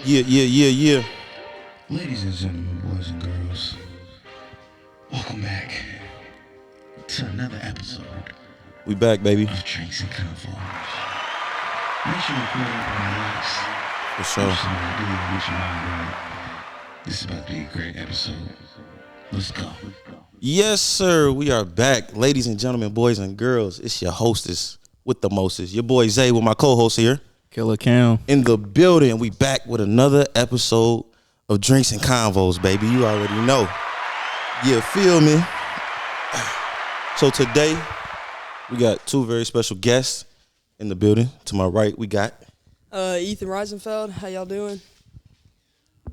Yeah. Ladies and gentlemen, boys and girls, welcome back to another episode We back, baby. of Drinks and Convos. Make sure you pull up and relax. For sure. Get your idea, get your mind right. This is about to be a great episode. Let's go. Yes, sir. We are back. Ladies and gentlemen, boys and girls. It's your hostess with the mostest. Your boy Zay with my co-host here. Killer Cam. In the building. We back with another episode of Drinks and Convos, baby. You already know. Yeah, feel me? So today, we got two very special guests in the building. To my right, we got Ethan Reisenfeld, how y'all doing?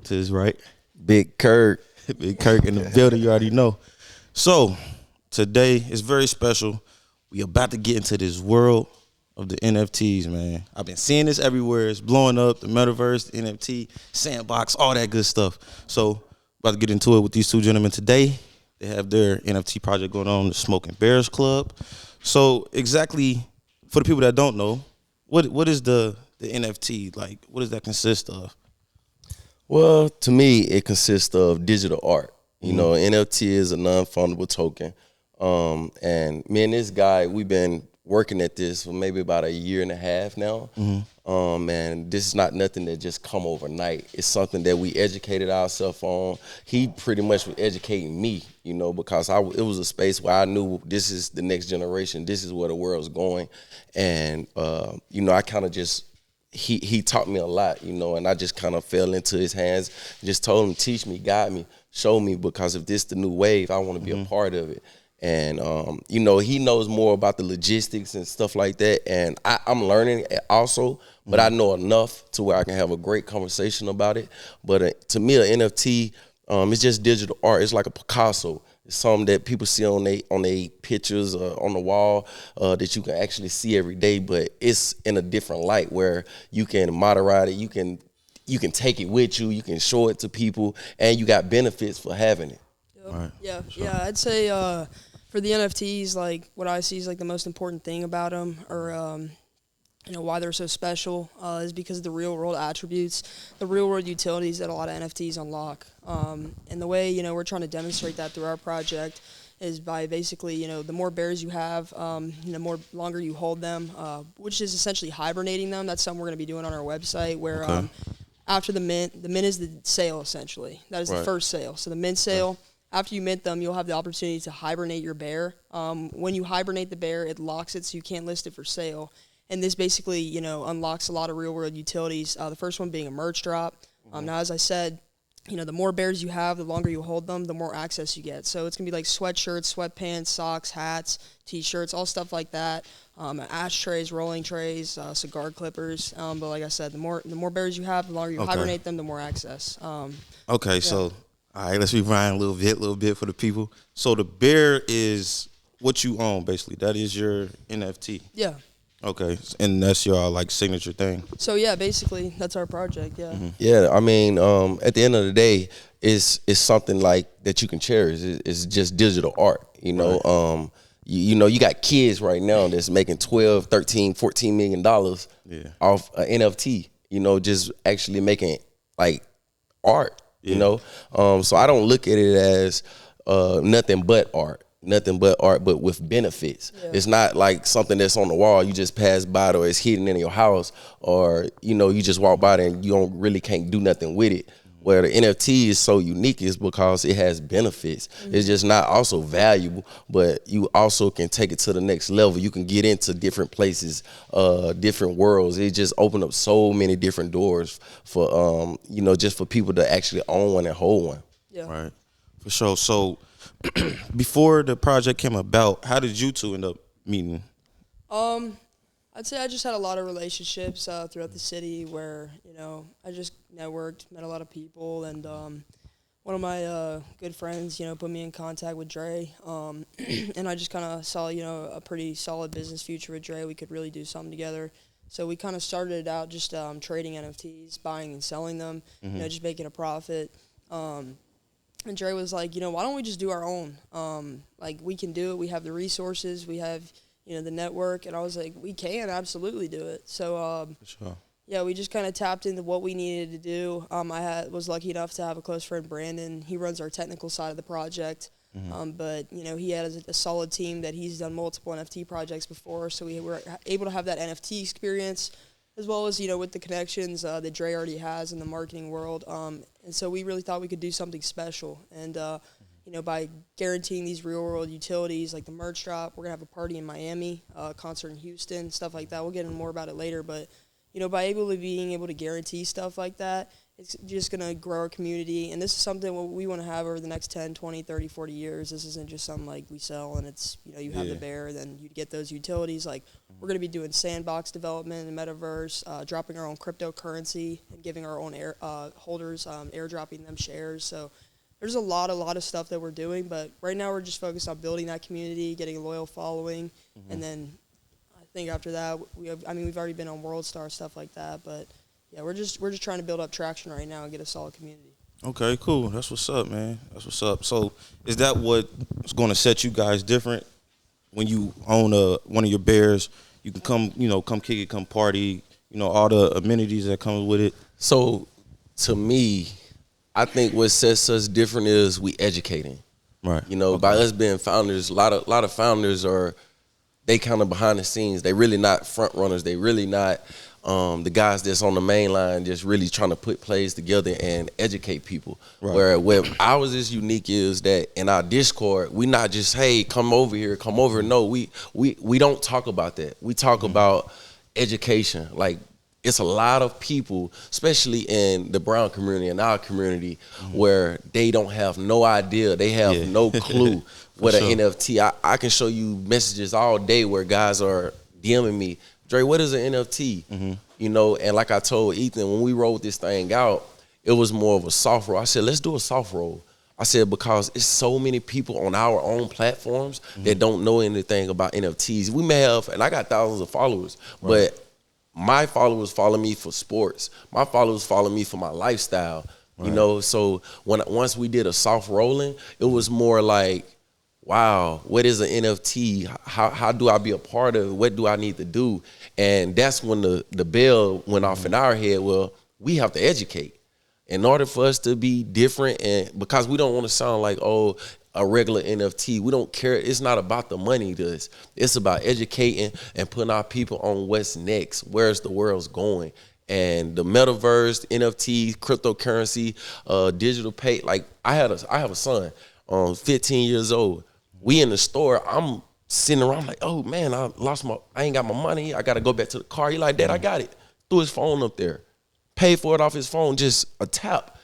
to his right, Big Kirk. Big Kirk in the building. You already know. So today is very special. We about to get into this world of the NFTs, man. I've been seeing this everywhere. It's blowing up. The metaverse, the NFT, sandbox, all that good stuff. So about to get into it with these two gentlemen today. They have their NFT project going on, the Smoking Bears Club. So exactly, for the people that don't know, what is the NFT? Like, what does that consist of? Well, to me, it consists of digital art. You know, NFT is a non-fungible token. And me and this guy, we've been working at this for maybe about a year and a half now. And this is not nothing that just come overnight. It's something that we educated ourselves on. He pretty much was educating me, you know, because it was a space where I knew this is the next generation. This is where the world's going. And, you know, I kind of just, he taught me a lot, you know, and I just kind of fell into his hands, just told him, teach me, guide me, show me, because if this the new wave, I want to be a part of it. And, you know, he knows more about the logistics and stuff like that. And I'm learning also, but I know enough to where I can have a great conversation about it. But to me, an NFT, it's just digital art. It's like a Picasso. It's something that people see on they pictures on the wall that you can actually see every day. But it's in a different light where you can moderate it. You can take it with you. You can show it to people. And you got benefits for having it. Yep. Right. Yeah. I'd say for the NFTs, like what I see is like the most important thing about them, or you know, why they're so special, is because of the real world attributes, the real world utilities that a lot of NFTs unlock. And the way, you know, we're trying to demonstrate that through our project is by basically, you know, the more bears you have, you know, more longer you hold them, which is essentially hibernating them. That's something we're going to be doing on our website where after the mint is the sale essentially. That is the first sale. So the mint sale. After you mint them, you'll have the opportunity to hibernate your bear. When you hibernate the bear, it locks it so you can't list it for sale. And this basically, you know, unlocks a lot of real-world utilities. The first one being a merch drop. Now, as I said, you know, the more bears you have, the longer you hold them, the more access you get. So it's going to be like sweatshirts, sweatpants, socks, hats, T-shirts, all stuff like that. Ashtrays, rolling trays, cigar clippers. But like I said, the more bears you have, the longer you hibernate them, the more access. Okay, so... All right, let's rewind a little bit for the people. So the bear is what you own, basically. That is your NFT. Yeah. Okay, and that's your like signature thing. So yeah, basically that's our project. Yeah. Yeah, I mean, at the end of the day, it's something like that you can cherish. It's just digital art, you know. Right. You know, you got kids right now that's making 12, 13, 14 million dollars off an NFT. You know, just actually making like art. You know, so I don't look at it as nothing but art, but with benefits. Yeah. It's not like something that's on the wall you just pass by, or it's hidden in your house, or you know you just walk by there and you can't do nothing with it. Where the NFT is so unique is because it has benefits. It's just not also valuable, but you also can take it to the next level. You can get into different places, different worlds. It just opened up so many different doors for, you know, just for people to actually own one and hold one. Yeah. Right. For sure. So before the project came about, how did you two end up meeting? I'd say I just had a lot of relationships throughout the city where, you know, I just networked, met a lot of people, and one of my good friends, you know, put me in contact with Dre, and I just kind of saw, you know, a pretty solid business future with Dre. We could really do something together. So we kind of started it out just trading NFTs, buying and selling them, you know, just making a profit. And Dre was like, you know, why don't we just do our own? Like, we can do it. We have the resources. We have, the network. And I was like, we can absolutely do it. So, For sure. yeah, we just kind of tapped into what we needed to do. Was lucky enough to have a close friend, Brandon. He runs our technical side of the project. But, he has a solid team that he's done multiple NFT projects before. So we were able to have that NFT experience, as well as, with the connections that Dre already has in the marketing world. And so we really thought we could do something special. And, by guaranteeing these real-world utilities like the merch drop, we're going to have a party in Miami, concert in Houston, stuff like that. We'll get into more about it later. But, by being able to guarantee stuff like that, it's just going to grow our community. And this is something we want to have over the next 10, 20, 30, 40 years. This isn't just something like we sell and it's, you have the bear, then you get those utilities. Like, we're going to be doing sandbox development in the metaverse, dropping our own cryptocurrency and giving our own holders, airdropping them shares. So there's a lot of stuff that we're doing. But right now we're just focused on building that community, getting a loyal following, and then I think after that, we've already been on World Star, stuff like that, but yeah, we're just trying to build up traction right now and get a solid community. Okay, cool. That's what's up, man. That's what's up. So, is that what's going to set you guys different when you own one of your bears? You can come kick it, come party. All the amenities that come with it. So, to me, I think what sets us different is we educating. Right. By us being founders, a lot of founders they kind of behind the scenes. They really not front runners. They really not the guys that's on the main line just really trying to put plays together and educate people. Right. Where ours is unique is that in our Discord, we not just, hey, come over here. No, we don't talk about that. We talk about education. Like, it's a lot of people, especially in the brown community and our community, where they don't have no idea. They have no clue what an NFT. I can show you messages all day where guys are DMing me, Dre, what is an NFT? And like I told Ethan, when we rolled this thing out, it was more of a soft roll. I said, let's do a soft roll. I said, because it's so many people on our own platforms that don't know anything about NFTs. We may have, and I got thousands of followers, but my followers follow me for sports. My followers follow me for my lifestyle. So once we did a soft rolling, it was more like, wow, what is an NFT? How do I be a part of it? What do I need to do? And that's when the bell went off in our head. Well, we have to educate in order for us to be different, and because we don't want to sound like, a regular NFT. We don't care. It's not about the money to us. It's about educating and putting our people on what's next, where's the world's going. And the metaverse, NFT, cryptocurrency, digital pay. Like, I have a son, 15 years old. We in the store, I'm sitting around like, oh man, I ain't got my money. I got to go back to the car. He like, Dad, I got it. Threw his phone up there. Paid for it off his phone, just a tap.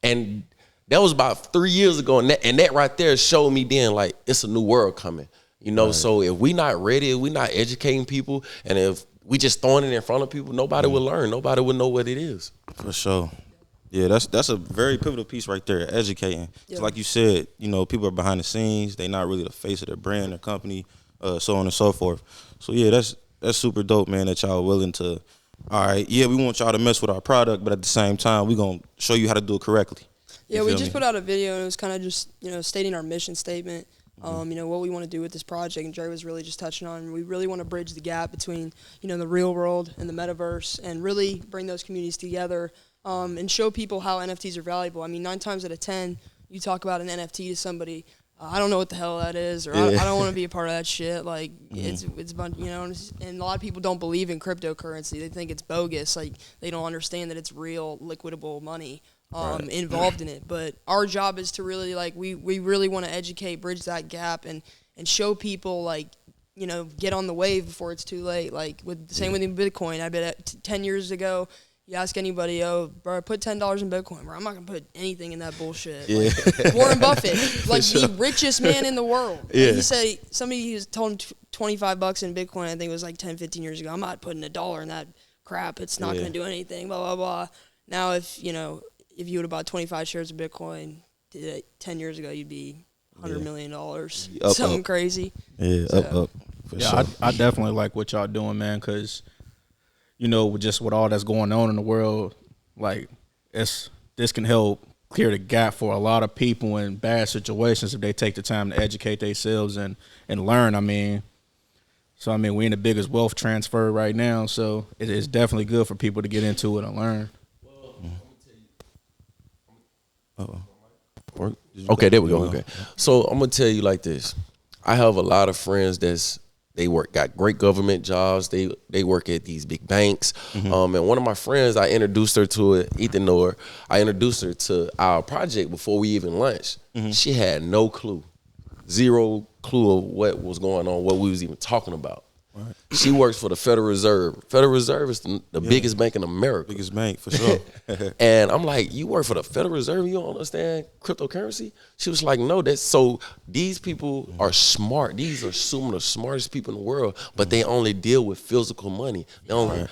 And that was about 3 years ago. And that right there showed me then, like, it's a new world coming. Right. So if we not ready, if we not educating people, and if we just throwing it in front of people, nobody will learn. Nobody will know what it is. For sure. Yeah, that's a very pivotal piece right there, educating. It's like you said, people are behind the scenes. They not really the face of their brand, their company, so on and so forth. So, yeah, that's super dope, man, that y'all willing to, all right, yeah, we want y'all to mess with our product, but at the same time, we're going to show you how to do it correctly. Yeah, we just put out a video, and it was kind of just, stating our mission statement, what we want to do with this project. And Dre was really just touching on, we really want to bridge the gap between, the real world and the metaverse, and really bring those communities together, and show people how NFTs are valuable. I mean, 9 times out of 10, you talk about an NFT to somebody, I don't know what the hell that is, or I don't want to be a part of that shit. Like, it's a bunch, and a lot of people don't believe in cryptocurrency. They think it's bogus. Like, they don't understand that it's real, liquidable money involved in it. But our job is to really, like, we really want to educate, bridge that gap, and show people, like, get on the wave before it's too late. Like, same with Bitcoin. I bet 10 years ago, you ask anybody, bro, put $10 in Bitcoin, bro. I'm not going to put anything in that bullshit. Yeah. Like, Warren Buffett, like the richest man in the world. Yeah. He said, somebody told him $25 in Bitcoin, I think it was like 10, 15 years ago. I'm not putting $1 in that crap. It's not going to do anything, blah, blah, blah. Now, if you would have bought 25 shares of Bitcoin 10 years ago, you'd be $100 million. Something crazy. Yeah, so. Up. Yeah, sure. I definitely like what y'all doing, man, because with all that's going on in the world, like, this can help clear the gap for a lot of people in bad situations if they take the time to educate themselves and learn. I mean, So I mean, we're in the biggest wealth transfer right now. So it's definitely good for people to get into it and learn. Okay, there we go. Okay, so I'm gonna tell you like this. I have a lot of friends got great government jobs. They work at these big banks. And one of my friends, I introduced her to it, Ethan Noor. I introduced her to our project before we even launched. She had no clue, zero clue of what was going on, what we was even talking about. Right. She works for the Federal Reserve. Federal Reserve is the biggest bank in America. Biggest bank, for sure. And I'm like, you work for the Federal Reserve? You don't understand cryptocurrency? She was like, no, so these people are smart. These are some of the smartest people in the world, but they only deal with physical money. They only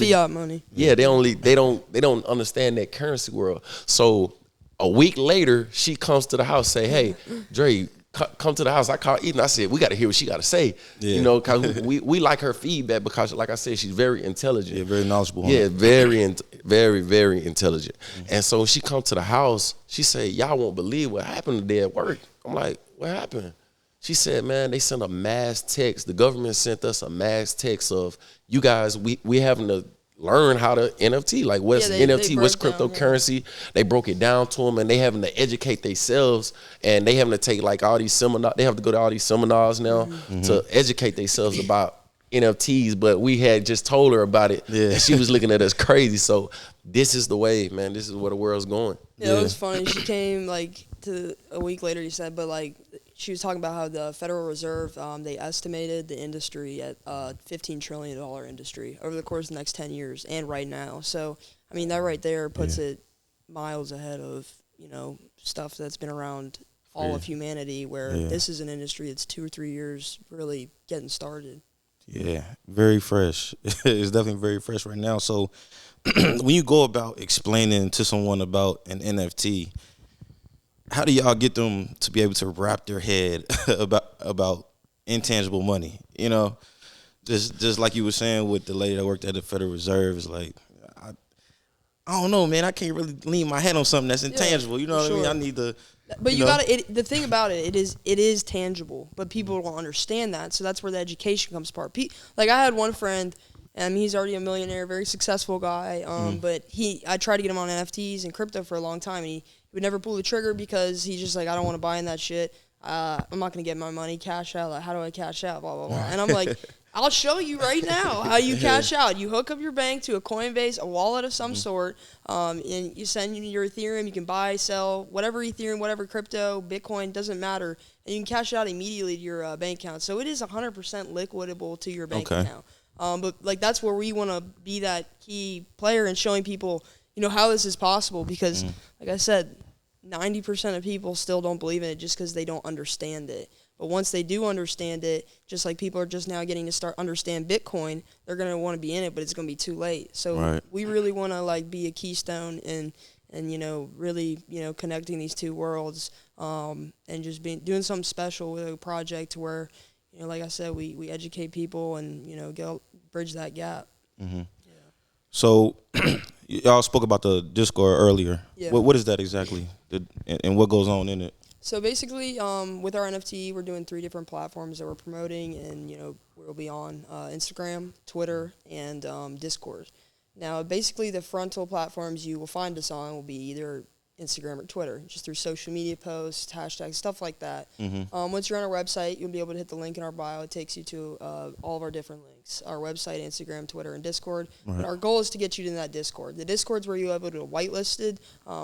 fiat money. Yeah, they don't understand that currency world. So a week later, she comes to the house, say, hey, Dre, come to the house. I called Ethan. I said, we got to hear what she got to say. Yeah. You know, because we like her feedback because, like I said, she's very intelligent. Yeah, very knowledgeable. Yeah, very, very intelligent. And so when she come to the house, she said, y'all won't believe what happened today at work. I'm like, what happened? She said, man, they sent a mass text. The government sent us a mass text of, you guys, we having to learn how to NFT, like what's NFT, what's cryptocurrency. They broke it down to them, and they having to educate themselves, and they having to take like all these seminars. They have to go to all these seminars now to educate themselves about NFTs. But we had just told her about it, and she was looking at us crazy. So this is the way, man. This is where the world's going. Yeah, it was funny. She came like to a week later. You said, but like. She was talking about how the Federal Reserve, they estimated the industry at $15 trillion industry over the course of the next 10 years and right now. So, I mean, that right there puts it miles ahead of, you know, stuff that's been around all of humanity where this is an industry that's 2 or 3 years really getting started. Yeah, very fresh. It's definitely very fresh right now. So when you go about explaining to someone about an NFT, how do y'all get them to be able to wrap their head about intangible money? You know, just like you were saying with the lady that worked at the Federal Reserve, is like, I don't know, man. I can't really lean my head on something that's intangible. You know what I mean? I need to. But you got to. The thing about it is tangible, but people don't understand that. So that's where the education comes part. Like I had one friend. He's already a millionaire, very successful guy. But I tried to get him on NFTs and crypto for a long time, and he would never pull the trigger because he's just like, I don't want to buy in that shit. I'm not going to get my money, cash out. Like, how do I cash out? Blah, blah, blah. And I'm like, I'll show you right now how you cash out. You hook up your bank to a Coinbase, a wallet of some sort, and you send your Ethereum. You can buy, sell, whatever Ethereum, whatever crypto, Bitcoin, doesn't matter. And you can cash it out immediately to your bank account. So it is 100% liquidable to your bank account. But like that's where we want to be that key player in showing people, you know, how this is possible because, like I said, 90% of people still don't believe in it just because they don't understand it. But once they do understand it, just like people are just now getting to start understand Bitcoin, they're going to want to be in it, but it's going to be too late. So we really want to like be a keystone and you know, really, you know, connecting these two worlds and just doing something special with a project where, you know, like I said, we educate people and, you know, bridge that gap. Mm-hmm. Yeah. So y'all spoke about the Discord earlier. Yeah. What is that exactly? And what goes on in it? So basically, with our NFT, we're doing 3 different platforms that we're promoting, and, you know, we'll be on Instagram, Twitter, and Discord. Now, basically, the frontal platforms you will find us on will be either Instagram or Twitter, just through social media posts, hashtags, stuff like that. Once you're on our website, you'll be able to hit the link in our bio. It takes you to all of our different links, our website, Instagram, Twitter, and Discord. But our goal is to get you to that Discord. The Discord's where you'll be able to whitelisted,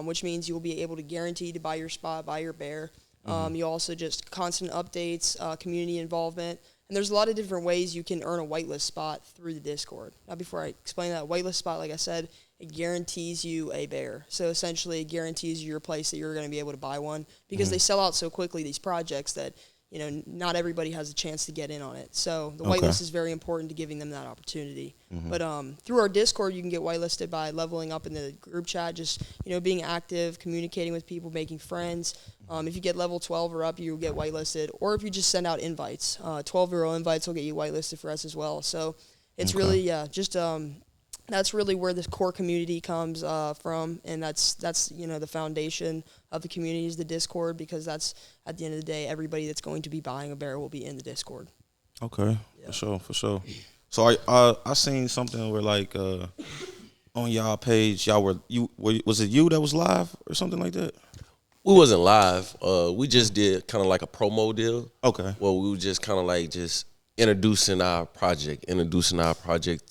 which means you'll be able to guarantee to buy your spot, buy your bear. You also just constant updates, community involvement. And there's a lot of different ways you can earn a whitelist spot through the Discord. Now, before I explain that whitelist spot, like I said, it guarantees you a bear. So essentially, it guarantees you your place that you're going to be able to buy one because they sell out so quickly, these projects, that, you know, not everybody has a chance to get in on it. So the whitelist is very important to giving them that opportunity. But through our Discord, you can get whitelisted by leveling up in the group chat, just, you know, being active, communicating with people, making friends. If you get level 12 or up, you get whitelisted. Or if you just send out invites, 12-euro invites will get you whitelisted for us as well. So it's really, just that's really where the core community comes from, and that's you know, the foundation of the community is the Discord, because that's, at the end of the day, everybody that's going to be buying a bear will be in the Discord. Okay, for sure. So I seen something where like on y'all page, was it you that was live or something like that? We wasn't live. We just did kind of like a promo deal. Okay. Well, we were just kind of like just introducing our project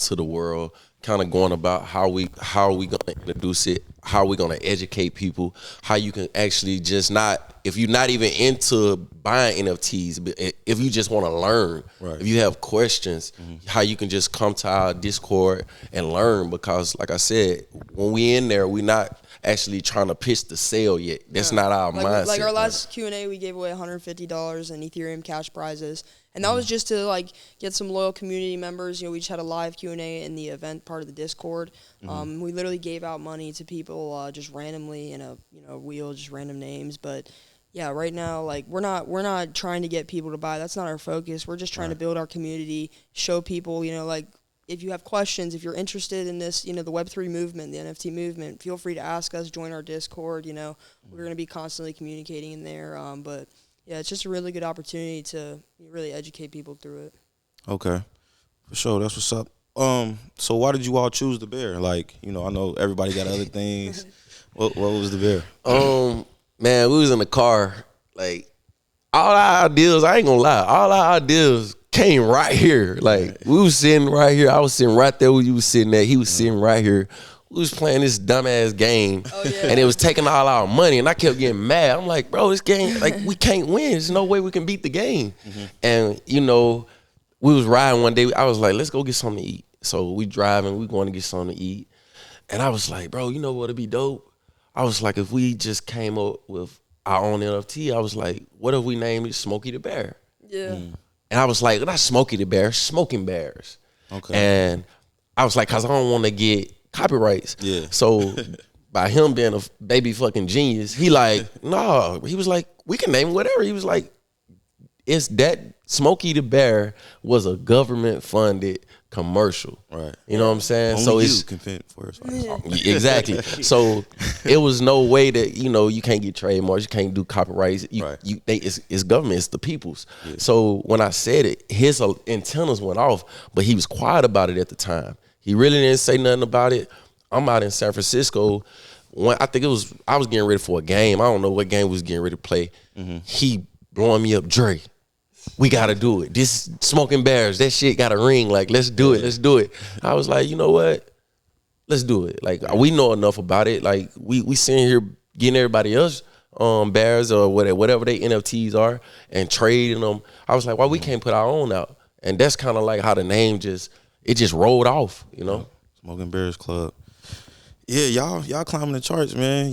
to the world, kind of going about how we gonna introduce it, how we gonna educate people, how you can actually just not, if you're not even into buying NFTs, but if you just want to learn, Right. if you have questions, how you can just come to our Discord and learn. Because like I said, when we in there, we not actually trying to pitch the sale yet. That's not our mindset. Like our last Q&A, we gave away $150 in Ethereum cash prizes. And that was just to like get some loyal community members. We just had a live Q&A in the event part of the Discord. We literally gave out money to people just randomly in a wheel, just random names. But yeah, right now, like we're not trying to get people to buy. That's not our focus. We're just trying to build our community, show people, like if you have questions, if you're interested in this, the Web3 movement, the NFT movement, feel free to ask us, join our Discord. We're going to be constantly communicating in there. But yeah, it's just a really good opportunity to really educate people through it. Okay, for sure. That's what's up. So why did you all choose the bear? Like, I know everybody got other things. What was the bear? Man, we was in the car, like all our ideas, I ain't gonna lie, all our ideas came right here. Like we was sitting right here. I was sitting right there where you was sitting at. He was sitting right here. We was playing this dumbass game, and it was taking all our money, and I kept getting mad. I'm like, bro, this game, like, we can't win. There's no way we can beat the game. And, we was riding one day. I was like, let's go get something to eat. So we driving, we going to get something to eat. And I was like, bro, you know what'd be dope? I was like, if we just came up with our own NFT, I was like, what if we named it Smokey the Bear? Yeah. And I was like, not Smokey the Bear, Smoking Bears. Okay. And I was like, cause I don't want to get copyrights. Yeah. So by him being a baby fucking genius, he like, no. He was like, we can name whatever. He was like, it's that Smokey the Bear was a government funded commercial. Right. You know what I'm saying? Only so you it's can fit for us. exactly. So it was no way that you can't get trademarks, you can't do copyrights. Right. It's government, it's the people's. Yeah. So when I said it, his antennas went off, but he was quiet about it at the time. He really didn't say nothing about it. I'm out in San Francisco. I was getting ready for a game. I don't know what game we was getting ready to play. He blowing me up, Dre, we gotta do it. This Smoking Bears, that shit got a ring. Like, let's do it. I was like, you know what? Let's do it. Like, we know enough about it. Like, we sitting here getting everybody else bears or whatever they NFTs are and trading them. I was like, why we can't put our own out? And that's kind of like how the name just rolled off, Smoking Bears Club. Yeah, y'all climbing the charts, man.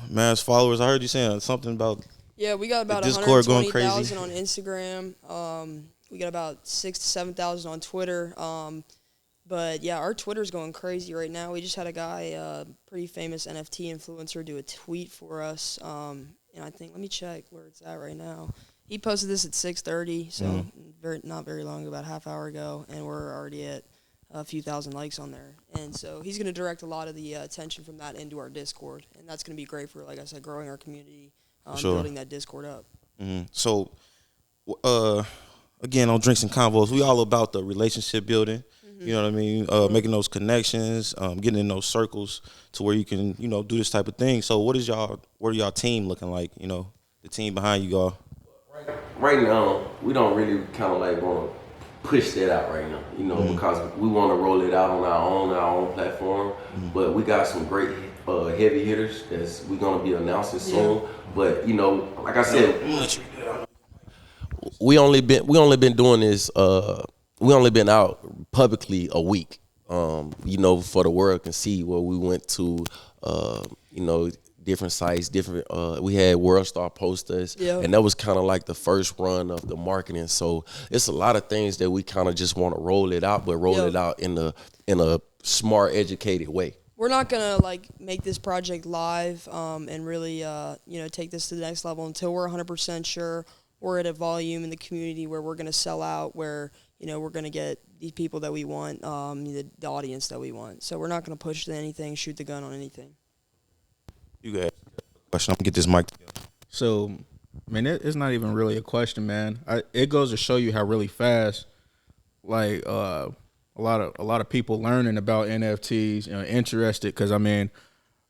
Mass followers. I heard you saying something about. Yeah, we got about Discord going crazy. 120,000 on Instagram. We got about 6,000 to 7,000 on Twitter. But yeah, our Twitter's going crazy right now. We just had a guy, pretty famous NFT influencer, do a tweet for us. And I think, let me check where it's at right now. He posted this at 6:30, so not very long, about a half hour ago, and we're already at a few thousand likes on there. And so he's going to direct a lot of the attention from that into our Discord, and that's going to be great for, like I said, growing our community. Building that Discord up. So, again, on Drinks and Convos, we all about the relationship building. You know what I mean? Making those connections, getting in those circles to where you can, do this type of thing. So, what are y'all team looking like? The team behind you all. Right now, we don't really kind of like want to push that out right now, because we want to roll it out on our own platform. But we got some great heavy hitters that we're gonna be announcing soon. But like I said, we only been doing this. We only been out publicly a week. For the world can see where we went to. Different sites, we had World Star posters, and that was kind of like the first run of the marketing. So it's a lot of things that we kind of just want to roll it out, but roll it out in a smart, educated way. We're not gonna make this project live and really take this to the next level until we're 100% sure we're at a volume in the community where we're gonna sell out, where we're gonna get the people that we want, the audience that we want. So we're not gonna push to anything, shoot the gun on anything. You got a question? I'm gonna get this mic together. So, man, it's not even really a question, man. It goes to show you how really fast like a lot of people learning about NFTs, interested, because I mean,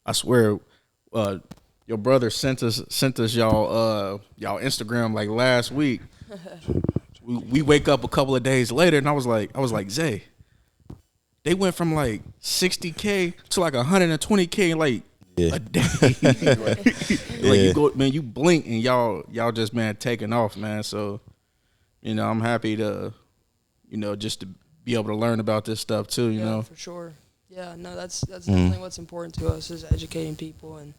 I swear, your brother sent us y'all Instagram like last week. we wake up a couple of days later, and I was like, Zay, they went from like 60K to like 120K in like a day. Like, you go, man, you blink and y'all just, man, taking off, man. So, I'm happy to, just to be able to learn about this stuff too, you know. For sure. Yeah, no, that's definitely what's important to us, is educating people and,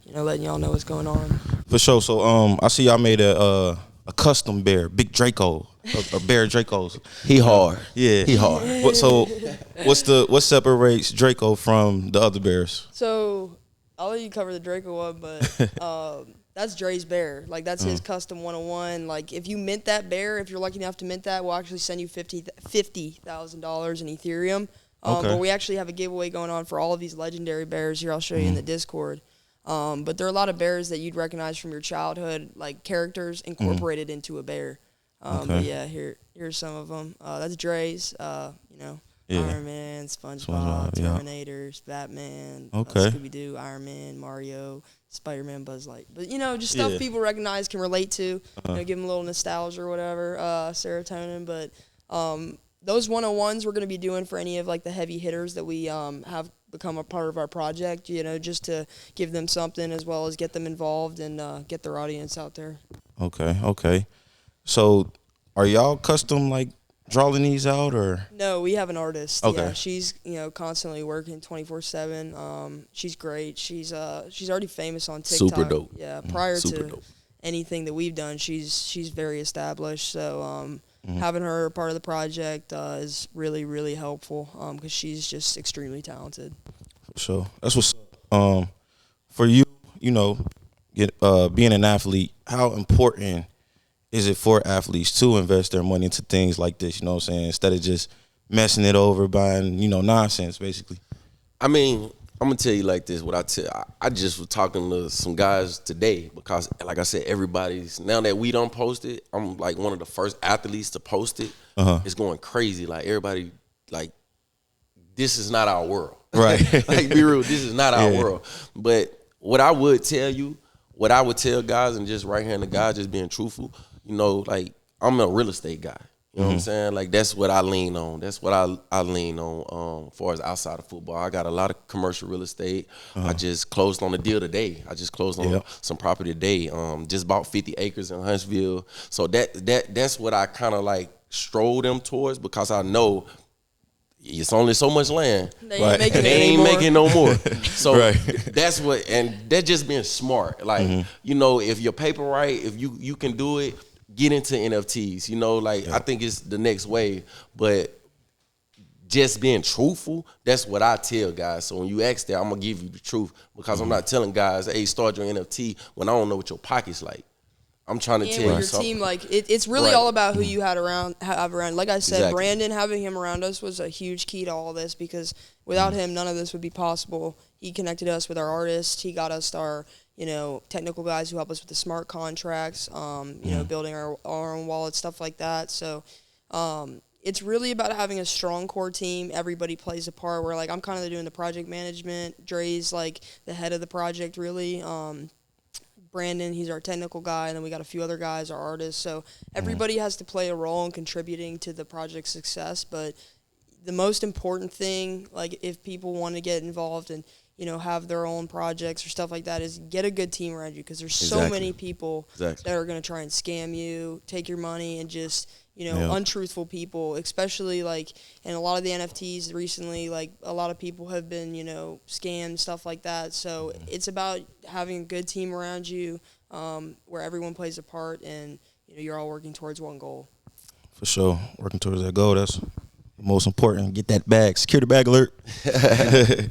letting y'all know what's going on. For sure. So I see y'all made a custom bear, big Draco, a bear Dracos. He hard. Yeah, he hard. What separates Draco from the other bears? So I'll let you cover the Draco one, but that's Dre's bear. Like, that's his custom 101. Like, if you mint that bear, if you're lucky enough to mint that, we'll actually send you $50,000 in Ethereum. But we actually have a giveaway going on for all of these legendary bears here. I'll show you in the Discord. But there are a lot of bears that you'd recognize from your childhood, like characters incorporated into a bear. But yeah, here's some of them. That's Dre's. Iron Man, SpongeBob, Terminators, Batman, Scooby-Doo, Iron Man, Mario, Spider-Man, Buzz Light. But, just stuff people recognize, can relate to. Give them a little nostalgia or whatever, serotonin. But those 101s we're going to be doing for any of, like, the heavy hitters that we have become a part of our project, just to give them something, as well as get them involved and get their audience out there. Okay. So are y'all custom, like, drawing these out, or? No, we have an artist. Okay. Yeah, she's constantly working 24/7. She's great. She's already famous on TikTok. Super dope. Yeah, prior to anything that we've done, she's very established. So having her a part of the project is really, really helpful, because she's just extremely talented. So that's what's for you. Being an athlete, how important is it for athletes to invest their money into things like this, you know what I'm saying, instead of just messing it over, buying, nonsense, basically? I mean, I'm going to tell you like this. I just was talking to some guys today, because, like I said, now that we don't post it, I'm like one of the first athletes to post it. It's going crazy. Like, everybody, like, this is not our world. Right. Like, be real, this is not our world. But what I would tell guys, and just right here in the guys, just being truthful, like, I'm a real estate guy. You know what I'm saying? Like, that's what I lean on. That's what I lean on as far as outside of football. I got a lot of commercial real estate. I just closed on a deal today. I just closed on some property today. Just bought 50 acres in Huntsville. So that's what I kind of, like, stroll them towards, because I know it's only so much land. They ain't making no more. So that's what, and that's just being smart. Like, if your paper right, if you can do it, get into NFTs. I think it's the next wave. But just being truthful, that's what I tell guys. So when you ask that, I'm gonna give you the truth, because I'm not telling guys, hey, start your NFT when I don't know what your pocket's like. I'm trying to tell you your team, like, it's really all about who you have around. Like I said, Exactly. Brandon, having him around us was a huge key to all of this, because without him, none of this would be possible. He connected us with our artists. He got us our, technical guys who help us with the smart contracts, building our own wallet, stuff like that. So it's really about having a strong core team. Everybody plays a part, where, like, I'm kind of doing the project management. Dre's, like, the head of the project, really. Brandon, he's our technical guy, and then we got a few other guys, our artists. So everybody has to play a role in contributing to the project's success. But the most important thing, like, if people want to get involved and, have their own projects or stuff like that, is get a good team around you, because there's so many people that are going to try and scam you, take your money, and just, untruthful people, especially, like, in a lot of the NFTs recently, like, a lot of people have been, scammed, stuff like that. So it's about having a good team around you, where everyone plays a part, and, you're all working towards one goal. For sure. Working towards that goal, that's the most important. Get that bag. Secure the bag alert.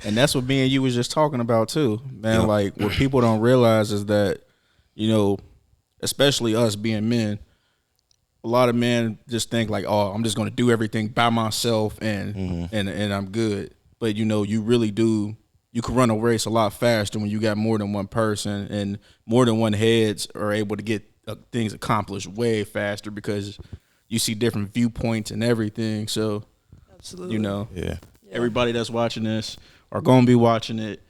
And that's what me and you was just talking about too, man. Like, what people don't realize is that, especially us being men, a lot of men just think like, oh, I'm just going to do everything by myself and I'm good. But, you really do. You can run a race a lot faster when you got more than one person, and more than one heads are able to get things accomplished way faster, because, you see different viewpoints and everything. So, Absolutely. you know, Yeah. everybody that's watching this or gonna be watching it,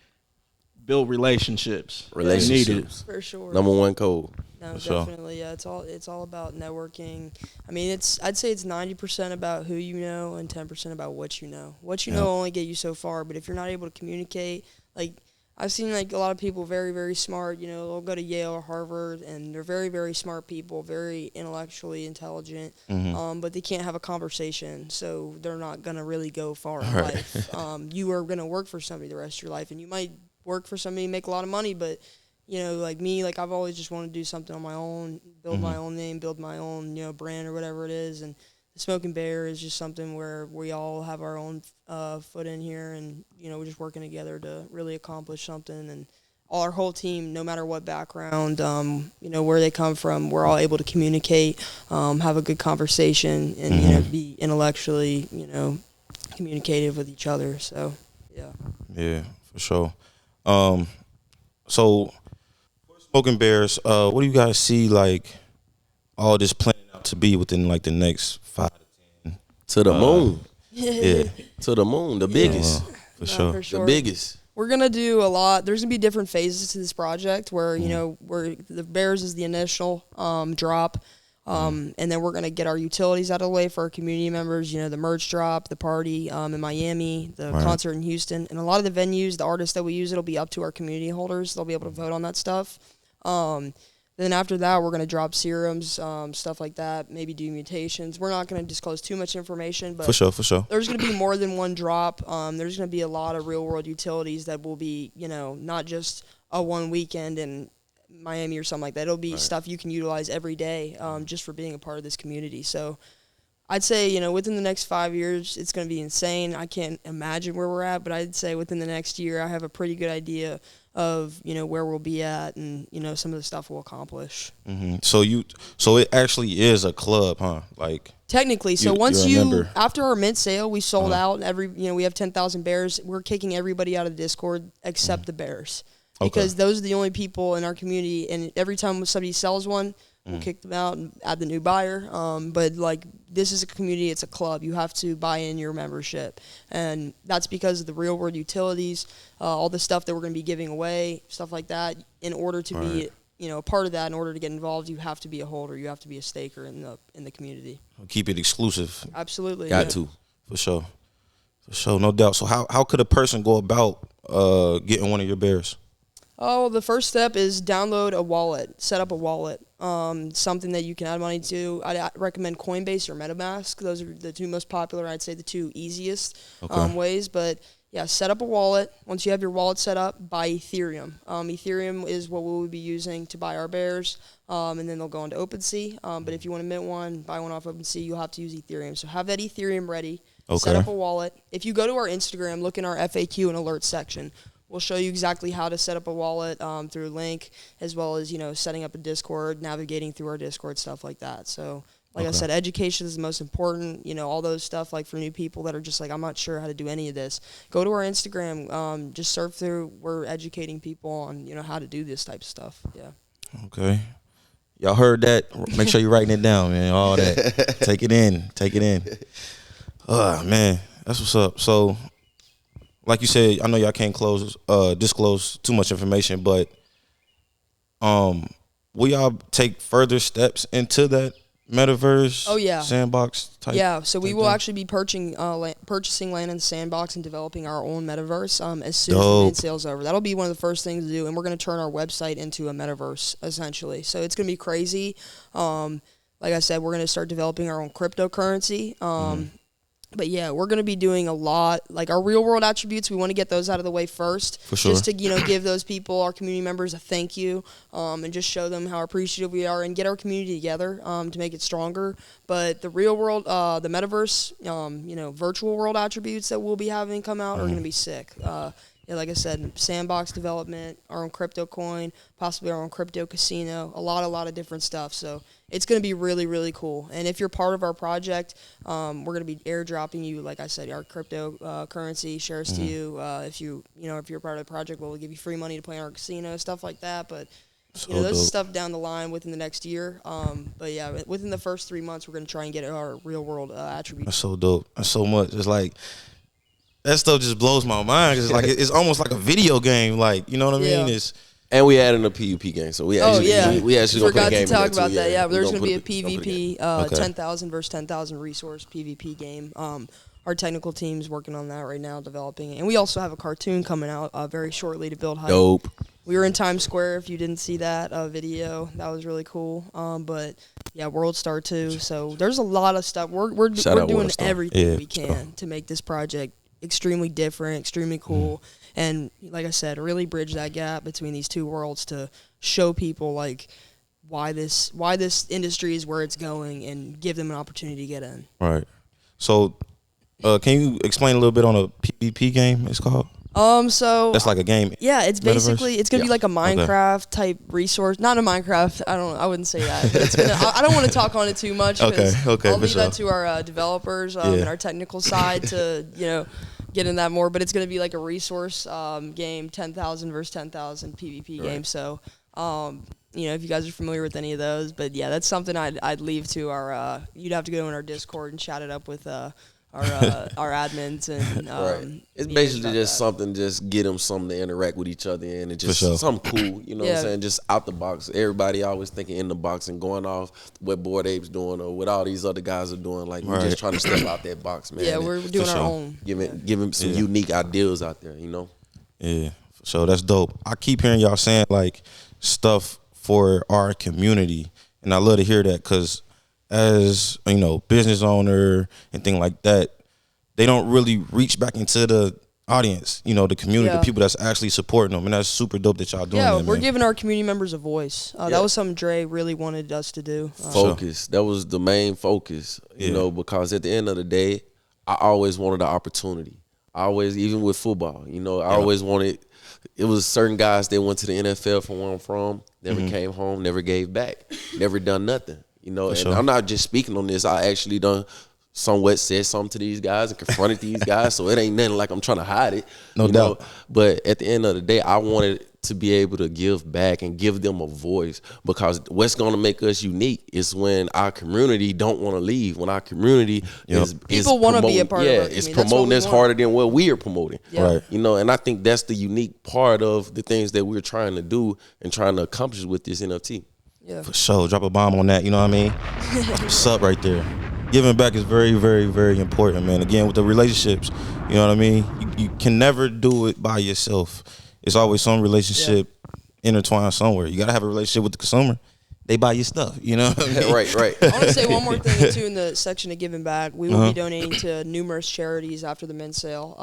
build relationships. You need it. Relationships. For sure. Number one code. No, sure. definitely. Yeah, it's all about networking. I mean, I'd say it's 90% about who you know and 10% about what you know. What you know will only get you so far, but if you're not able to communicate, like I've seen like a lot of people very, very smart, you know, they'll go to Yale or Harvard and they're very, very smart people, very intellectually intelligent, but they can't have a conversation, so they're not going to really go far in life. You are going to work for somebody the rest of your life, and you might work for somebody and make a lot of money, but you know, like me, like I've always just wanted to do something on my own, build my own name, build my own, you know, brand or whatever it is. And the Smoking Bear is just something where we all have our own foot in here, and you know, we're just working together to really accomplish something. And our whole team, no matter what background, you know, where they come from, we're all able to communicate, have a good conversation, and you know, be intellectually, you know, communicative with each other. So, yeah. Yeah, for sure. So Smoking Bears, what do you guys see like all this planning out to be within like the next 5 to 10? To the moon. Yeah, To the moon. The biggest. for sure. The biggest. We're gonna do a lot. There's gonna be different phases to this project where you know where the Bears is the initial drop, and then we're gonna get our utilities out of the way for our community members. You know, the merch drop, the party in Miami, the concert in Houston, and a lot of the venues, the artists that we use, it'll be up to our community holders. They'll be able to vote on that stuff. Then after that, we're gonna drop serums, stuff like that. Maybe do mutations. We're not gonna disclose too much information, but For sure. there's going to be more than one drop. There's going to be a lot of real-world utilities that will be, you know, not just a one weekend in Miami or something like that. It'll be stuff you can utilize every day just for being a part of this community. So I'd say, you know, within the next 5 years, it's going to be insane. I can't imagine where we're at, but I'd say within the next year, I have a pretty good idea of, you know, where we'll be at and, you know, some of the stuff we'll accomplish. So it actually is a club, huh? Like Technically, so you're once a member. after our mint sale, we sold out. We have 10,000 bears. We're kicking everybody out of the Discord except the bears, because those are the only people in our community. And every time somebody sells one, we'll kick them out and add the new buyer. But like this is a community; it's a club. You have to buy in your membership, and that's because of the real world utilities, all the stuff that we're going to be giving away, stuff like that. In order to be, you know, a part of that, in order to get involved, you have to be a holder. You have to be a staker in the community. keep it exclusive. Absolutely. Got to. For sure, no doubt. So how could a person go about getting one of your bears? Oh, the first step is download a wallet, set up a wallet, something that you can add money to. I'd recommend Coinbase or MetaMask. Those are the two most popular, I'd say the two easiest ways. But yeah, set up a wallet. Once you have your wallet set up, buy Ethereum. Ethereum is what we'll be using to buy our bears, and then they'll go into OpenSea. But if you want to mint one, buy one off OpenSea, you'll have to use Ethereum. So have that Ethereum ready. Set up a wallet. If you go to our Instagram, look in our FAQ and alert section. We'll show you exactly how to set up a wallet through a link, as well as, you know, setting up a Discord, navigating through our Discord, stuff like that. So, like I said, education is the most important. You know, all those stuff, like for new people that are just like, I'm not sure how to do any of this. Go to our Instagram, just surf through. We're educating people on, you know, how to do this type of stuff. Yeah. Okay. Y'all heard that? Make sure you're writing it down, man. All that. Take it in. Oh, man. That's what's up. So, like you said, I know y'all can't disclose too much information, but will y'all take further steps into that metaverse? Oh, yeah. Sandbox type? Yeah, so we will thing? actually be purchasing land in the sandbox and developing our own metaverse as soon as Dope. the mint sale's over. That'll be one of the first things to do, and we're going to turn our website into a metaverse, essentially. So it's going to be crazy. Like I said, we're going to start developing our own cryptocurrency. But yeah, we're going to be doing a lot. Like our real world attributes, we want to get those out of the way first. For sure. Just to, you know, give those people, our community members, a thank you, and just show them how appreciative we are and get our community together to make it stronger. But the real world, the metaverse, you know, virtual world attributes that we'll be having come out are going to be sick. Yeah, like I said, sandbox development, our own crypto coin, possibly our own crypto casino, a lot of different stuff. So it's going to be really, really cool. And if you're part of our project, we're going to be airdropping you, like I said, our crypto currency shares to you. If you're part of the project, we'll give you free money to play in our casino, stuff like that. But So there's dope. stuff down the line within the next year. But yeah, within the first 3 months, we're gonna try and get our real world attributes. That's so dope. That's so much. It's like that stuff just blows my mind. It's like it's almost like a video game. Like, you know what I mean? Yeah. It's And we added a PvP game, so we actually we actually gonna forgot put a game to talk in there about too, that. Yeah, We there's gonna gonna be a put it- gonna put it in. PvP Okay. 10,000 versus 10,000 resource PvP game. Our technical team's working on that right now, developing it, and we also have a cartoon coming out very shortly to build hype. Dope. We were in Times Square. If you didn't see that video, that was really cool. But yeah, World Star 2. So there's a lot of stuff. We're Shout out doing World Star. everything Yeah, we can to make this project extremely different, extremely cool, and like I said, really bridge that gap between these two worlds to show people like why this industry is where it's going and give them an opportunity to get in. right. So, can you explain a little bit on a PvP game? It's called. So That's like a game. yeah, it's Metaverse? basically it's gonna be like a Minecraft type resource. Not a Minecraft. I wouldn't say that. But it's gonna, I don't want to talk on it too much. 'Cause Okay, I'll for leave that sure. to our developers and our technical side to get in that more. But it's gonna be like a resource game, 10,000 versus 10,000 PvP game. So if you guys are familiar with any of those, but yeah, that's something I'd leave to our. You'd have to go in our Discord and chat it up with our admins and Right. It's meetings basically about just that. something, just get them something to interact with each other in, and just sure. something cool. You know what Yeah. I'm saying? Just out the box. Everybody always thinking in the box and going off what Bored Ape's doing or what all these other guys are doing. Like we're Right. just trying to step out that box, man. Yeah, and we're doing our sure. own. giving some unique ideas out there. You know. Yeah, so that's dope. I keep hearing y'all saying like stuff for our community, and I love to hear that because as business owner and thing like that, they don't really reach back into the audience, the community, Yeah. the people that's actually supporting them, and that's super dope that y'all doing Yeah, that, we're man. giving our community members a voice. Yeah. That was something Dre really wanted us to do. Focus. That was the main focus, Yeah. because at the end of the day, I always wanted the opportunity. I always, even with football, I always wanted. It was certain guys that went to the NFL from where I'm from, never came home, never gave back, never done nothing. And sure. I'm not just speaking on this. I actually done somewhat said something to these guys and confronted these guys, so it ain't nothing like I'm trying to hide it. No doubt. But at the end of the day, I wanted to be able to give back and give them a voice, because what's going to make us unique is when our community don't want to leave, when our community is People wanna be a promoting- part of our it's community. That's what promoting we us want. harder than what we are promoting. Yeah. Right. And I think that's the unique part of the things that we're trying to do and trying to accomplish with this NFT. Yeah. For sure, drop a bomb on that. You know what I mean? What's up right there? Giving back is very, very, very important, man. Again, with the relationships, you know what I mean? You can never do it by yourself. It's always some relationship intertwined somewhere. You got to have a relationship with the consumer. They buy your stuff, you know what I mean? Right. I want to say one more thing too in the section of giving back. We will be donating to numerous charities after the men's sale.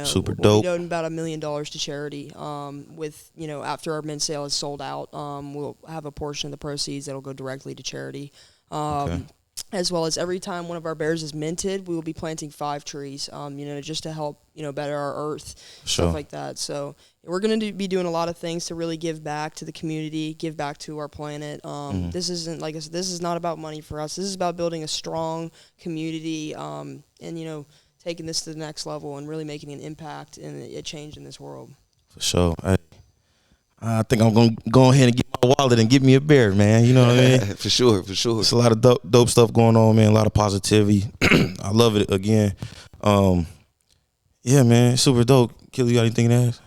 Super we'll dope. be donating about $1 million to charity. After our men's sale is sold out, we'll have a portion of the proceeds that'll go directly to charity. Okay. As well as every time one of our bears is minted, we will be planting 5 trees, just to help, better our earth, Sure. stuff like that. So we're going to be doing a lot of things to really give back to the community, give back to our planet. This isn't, like I said, this is not about money for us. This is about building a strong community and, taking this to the next level and really making an impact and a change in this world. For sure. I think I'm going to go ahead and get my wallet and get me a bear, man. You know what I mean? For sure. It's a lot of dope stuff going on, man. A lot of positivity. I love it again. Yeah, man. Super dope. Killer, you got anything to ask?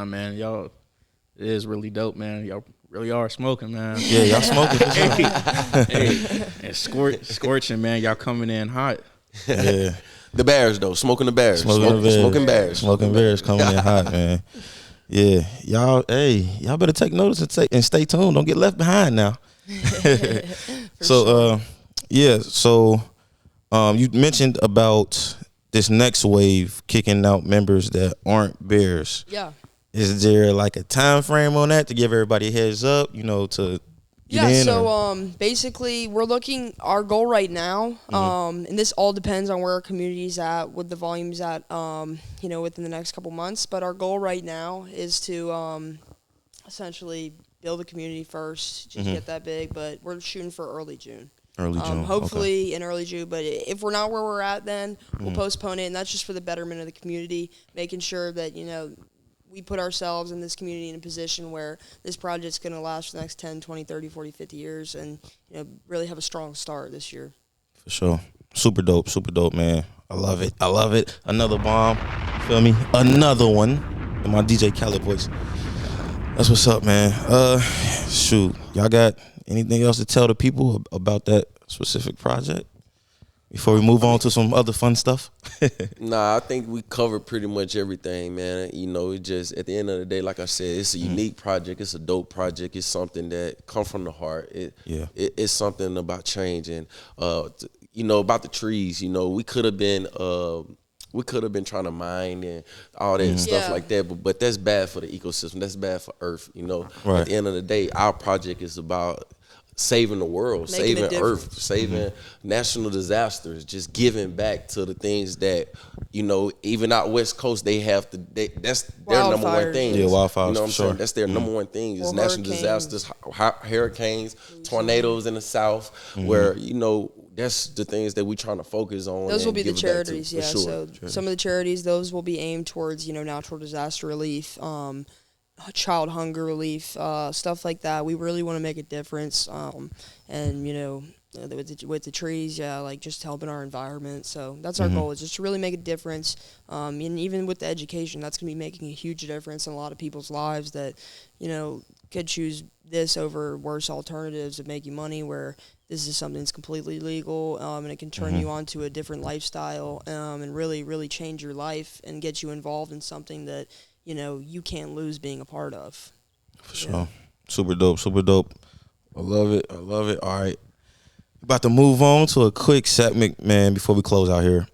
Man, y'all, it is really dope, man. Y'all really are smoking, man. Yeah, y'all smoking for sure. Hey, and scorching, man. Y'all coming in hot. Yeah. The bears, though. Smoking the bears. Smoking bears. Smoking bears coming in hot, man. Yeah. Y'all better take notice and stay tuned. Don't get left behind now. So, you mentioned about this next wave kicking out members that aren't bears. Yeah. Is there like a time frame on that to give everybody a heads up, to get in? So basically we're looking, our goal right now, and this all depends on where our community's at, with the volumes at, within the next couple months. But our goal right now is to essentially build a community first, just get that big. But we're shooting for early June. Early June. Hopefully in early June. But if we're not where we're at, then we'll postpone it. And that's just for the betterment of the community, making sure that, we put ourselves in this community in a position where this project's going to last for the next 10, 20, 30, 40, 50 years and, really have a strong start this year. For sure. Super dope, man. I love it. Another bomb. Feel me? Another one in my DJ Khaled voice. That's what's up, man. Shoot. Y'all got anything else to tell the people about that specific project before we move on to some other fun stuff? Nah, I think we covered pretty much everything, man. It just, at the end of the day, like I said, it's a unique project. It's a dope project. It's something that come from the heart. It's something about change and, about the trees. We could have been trying to mine and all that stuff like that, but that's bad for the ecosystem. That's bad for Earth. Right. At the end of the day, our project is about saving the world, saving Earth, saving national disasters, just giving back to the things that, even out West Coast, they have to, that's their number one thing. Yeah, wildfires, You know what I'm sure. saying? That's their number one thing is national disasters, hurricanes, tornadoes in the South, where, that's the things that we're trying to focus on. Those will be the give it back to, charities, for sure. So some of the charities, those will be aimed towards, natural disaster relief, child hunger relief, stuff like that. We really want to make a difference, and with the trees, like just helping our environment. So that's our goal, is just to really make a difference. And even with the education, that's going to be making a huge difference in a lot of people's lives that could choose this over worse alternatives of making money, where this is something that's completely legal, and it can turn you on to a different lifestyle, and really, really change your life and get you involved in something that you can't lose being a part of. For sure. Super dope. I love it. All right. About to move on to a quick segment, man, before we close out here.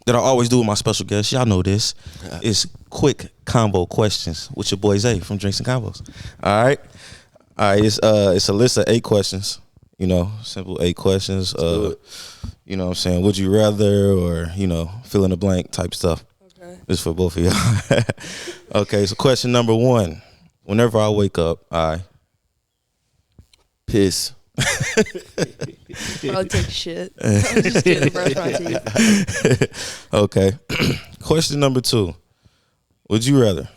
That I always do with my special guests. Y'all know this. It's quick combo questions with your boy Zay from Drinks and Convos. All right. It's a list of 8 questions. Simple 8 questions. What I'm saying? Would you rather, or fill in the blank type stuff. It's for both of y'all. Okay, so question number 1. Whenever I wake up, I piss. I'll take shit. I'm just kidding, brush my teeth. Okay. Question number 2. Would you rather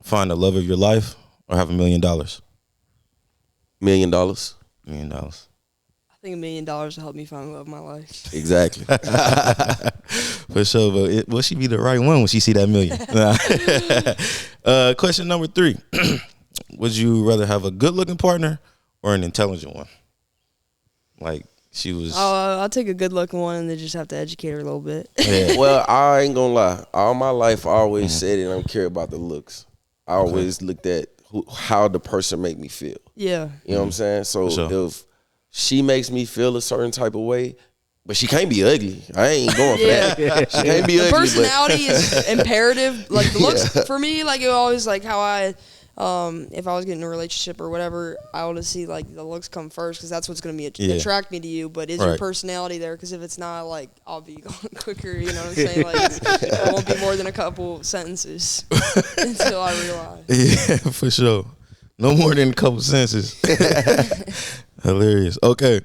find the love of your life or have $1 million? $1 million. $1 million. I think $1 million will help me find the love of my life. Exactly. For sure, but will she be the right one when she see that million? Question number 3. Would you rather have a good-looking partner or an intelligent one? Like she was. I'll take a good-looking one and then just have to educate her a little bit. Yeah. Well, I ain't gonna lie. All my life, I always said it. I don't care about the looks. I always looked at how the person make me feel. Yeah. You know what I'm saying? So sure. if she makes me feel a certain type of way, but she can't be ugly. I ain't going for that. She can't be ugly. Personality is imperative. Like the looks for me, like it always like how I, if I was getting in a relationship or whatever, I want to see like the looks come first because that's what's going to be attract me to you. But is your personality there? Because if it's not, like I'll be going quicker. You know what I'm saying? Like it won't be more than a couple sentences until I realize. Yeah, for sure. No more than a couple sentences. Hilarious. Okay.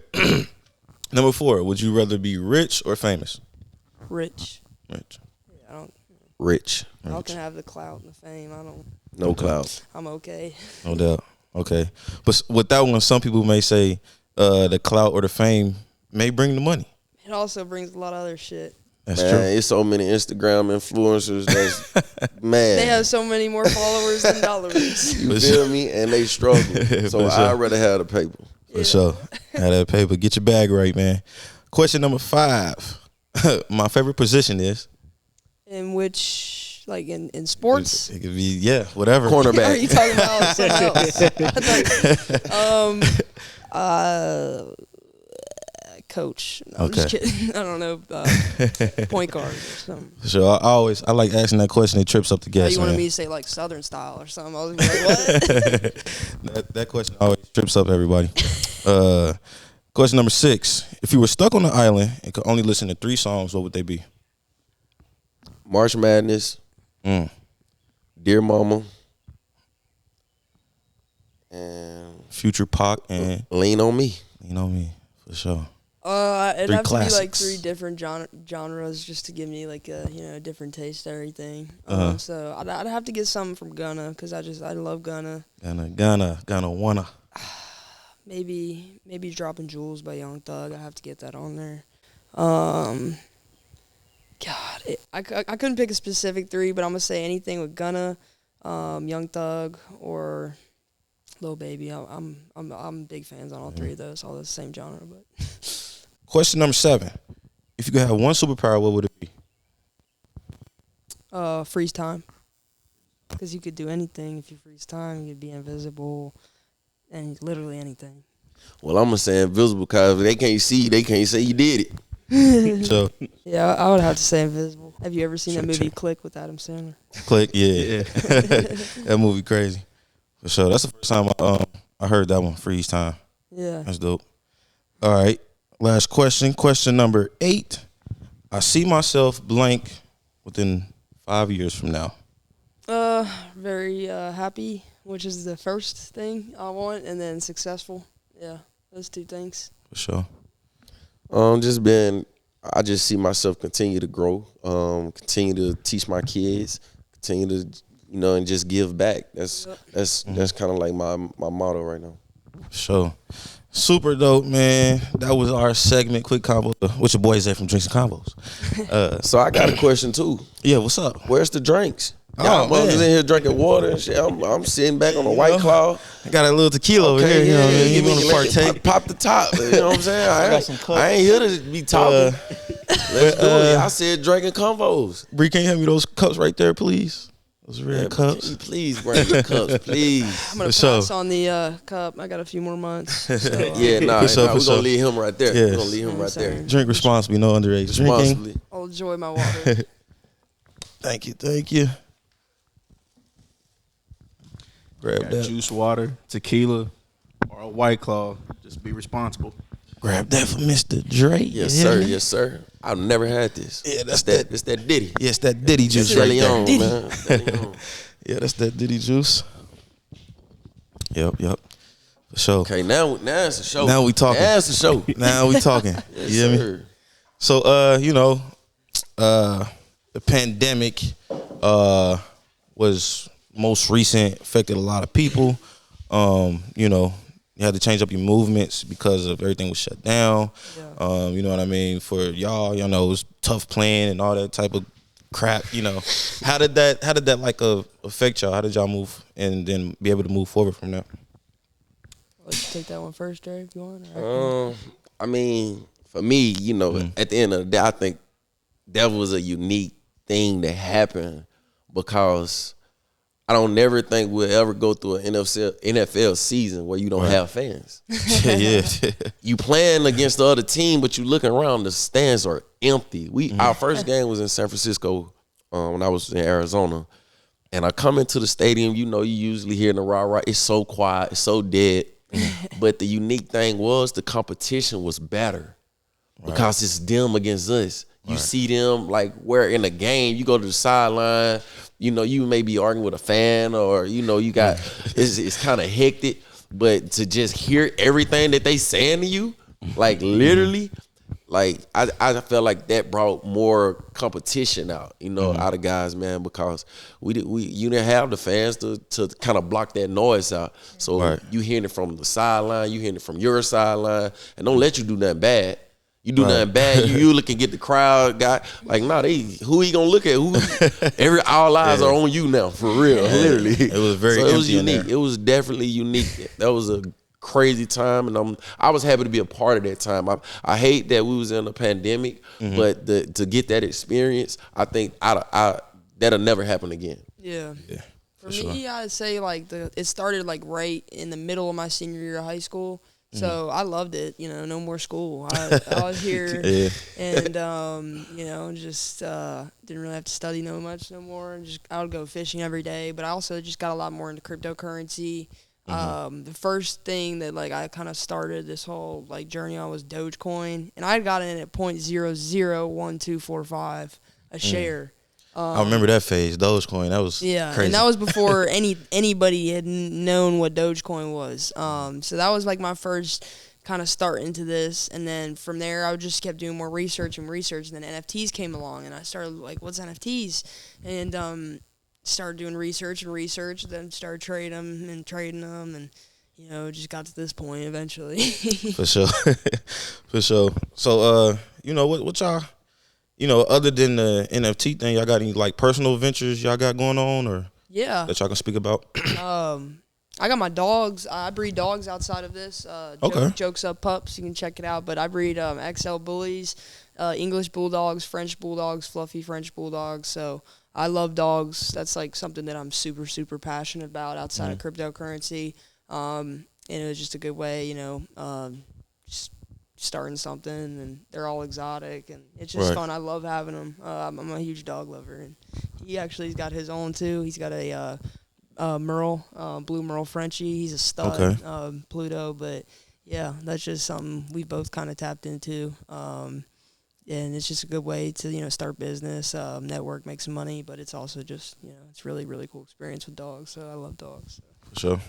Number 4. Would you rather be rich or famous? Rich. Rich. Yeah, I don't. Rich. I can have the clout and the fame. I don't. No clout. I'm okay. No doubt. Okay. But with that one, some people may say the clout or the fame may bring the money. It also brings a lot of other shit. That's man, true. It's so many Instagram influencers that's mad. They have so many more followers than dollars. You feel me? And they struggle. So I'd rather have the paper. For sure. Have that paper. Get your bag right, man. Question number 5. My favorite position is? In which, like in sports? It could be, whatever. Cornerback. Are you talking about something else? Coach. No, I'm just kidding. I don't know. Point guard or something. Sure. I like asking that question. It trips up the guests. You wanted me to say like Southern style or something. I was like, what? that question always trips up everybody. Question number 6. If you were stuck on an island and could only listen to 3 songs, what would they be? March Madness, Dear Mama, and Future Pac and Lean on Me. for sure. It'd Three have to be like classics. 3 different genres just to give me like a different taste to everything. So I'd have to get something from Gunna because I love Gunna. Gunna wanna. Maybe Dropping Jewels by Young Thug. I have to get that on there. I couldn't pick a specific 3, but I'm gonna say anything with Gunna, Young Thug, or Lil Baby. I'm big fans on all 3 of those, all the same genre. But Question number 7. If you could have one superpower, what would it be? freeze time, because you could do anything if you freeze time. You could be invisible, and literally anything. Well, I'm gonna say invisible because they can't see. They can't say you did it. So, Yeah, I would have to say invisible. Have you ever seen that movie Click with Adam Sandler? click, yeah. That movie crazy. For sure. That's the first time I heard that one, freeze time. Yeah. That's dope. All right. Last question. Question number 8. I see myself blank within 5 years from now. Very happy, which is the first thing I want, and then successful. Yeah, those 2 things. For sure. I just see myself continue to grow, continue to teach my kids, continue to, and just give back. That's kind of like my motto right now. For sure. Super dope, man. That was our segment, Quick Convo. What your boys at from Drinks and Combos? So I got a question too. Yeah, what's up? Where's the drinks? Oh, Y'all man. motherfuckers in here drinking water and shit. I'm sitting back on a White Claw. I got a little tequila over here. You give me- want to partake? Pop the top. You know what I'm saying? I got some cups. ain't here to be talking. Let's do it. I said drinking convos. Bree, can you hand me those cups right there, please? Those red Can you cups. please bring the cups, please. I'm gonna For sure. pass on the cup. I got a few more months. So, Yeah, For sure, we're for sure. gonna leave him right there. Yes. We're gonna leave him right there. Drink responsibly, no underage drinking. Responsibly. I'll enjoy my water. Thank you. Grab Got that. juice water, tequila, or a White Claw. Just be responsible. Grab that for Mr. Dre. Yes, You sir. hear me? Yes, sir. I've never had this. Yeah, that's that. It's that Diddy. Yes, that Diddy juice That's right De there. Leon, man. De Leon. Yeah, that's that Diddy juice. Yep. For sure. Okay, now it's a show. Now we talking. Now it's a show. Now we talking. Yes, You hear me? sir. So, the pandemic was most recent, affected a lot of people. You had to change up your movements because of everything was shut down. Yeah. You know what I mean? For y'all, it was tough playing and all that type of crap. How did that like affect y'all? How did y'all move and then be able to move forward from that? Let's take that one first, Dre, if you want. Or I mean, for me, at the end of the day, I think that was a unique thing that happened because I don't never think we'll ever go through an NFL season where you don't have fans. Yeah. You playing against the other team, but you looking around, the stands are empty. Our first game was in San Francisco when I was in Arizona. And I come into the stadium, you usually hear the rah-rah. It's so quiet, it's so dead. But the unique thing was the competition was better because it's them against us. You see them like where in a game, you go to the sideline, you may be arguing with a fan or, you got, it's kind of hectic. But to just hear everything that they saying to you, like literally, like I felt like that brought more competition out, out of guys, man, because you didn't have the fans to kind of block that noise out. So you hearing it from the sideline, you hearing it from your sideline, and don't let you do nothing bad. You do nothing bad, you look and get the crowd guy. Like, who he gonna look at? All eyes are on you now, for real, literally. It was very so it was empty in unique. there. It was definitely unique. That was a crazy time, and I was happy to be a part of that time. I hate that we was in a pandemic, but to get that experience, I think that'll never happen again. Yeah. For me, sure. I'd say it started right in the middle of my senior year of high school. So I loved it, no more school. I was here and, just didn't really have to study no more. And I would go fishing every day. But I also just got a lot more into cryptocurrency. The first thing that I kind of started this whole journey on was Dogecoin. And I got in at 0.001245 a share. I remember that phase, Dogecoin. That was crazy. And that was before anybody had known what Dogecoin was. So that was my first kind of start into this. And then from there, I just kept doing more research, and then NFTs came along, and I started like, what's NFTs? And started doing research, then started trading them, and just got to this point eventually. For sure. For sure. So, what y'all, other than the NFT thing, y'all got any like personal ventures y'all got going on, or Yeah. that y'all can speak about? I got my dogs. I breed dogs outside of this. Okay. Jokes Up Pups. You can check it out. But I breed XL Bullies, English Bulldogs, French Bulldogs, Fluffy French Bulldogs. So I love dogs. That's like something that I'm super, super passionate about outside of cryptocurrency. And it was just a good way, just starting something, and they're all exotic, and it's just fun. I love having them. I'm a huge dog lover, and he's got his own too. He's got a Merle, blue Merle Frenchie. He's a stud, Okay. Pluto. But yeah, that's just something we both kind of tapped into. And it's just a good way to, start business, network, make some money, but it's also just, it's really, really cool experience with dogs. So I love dogs. So. For sure.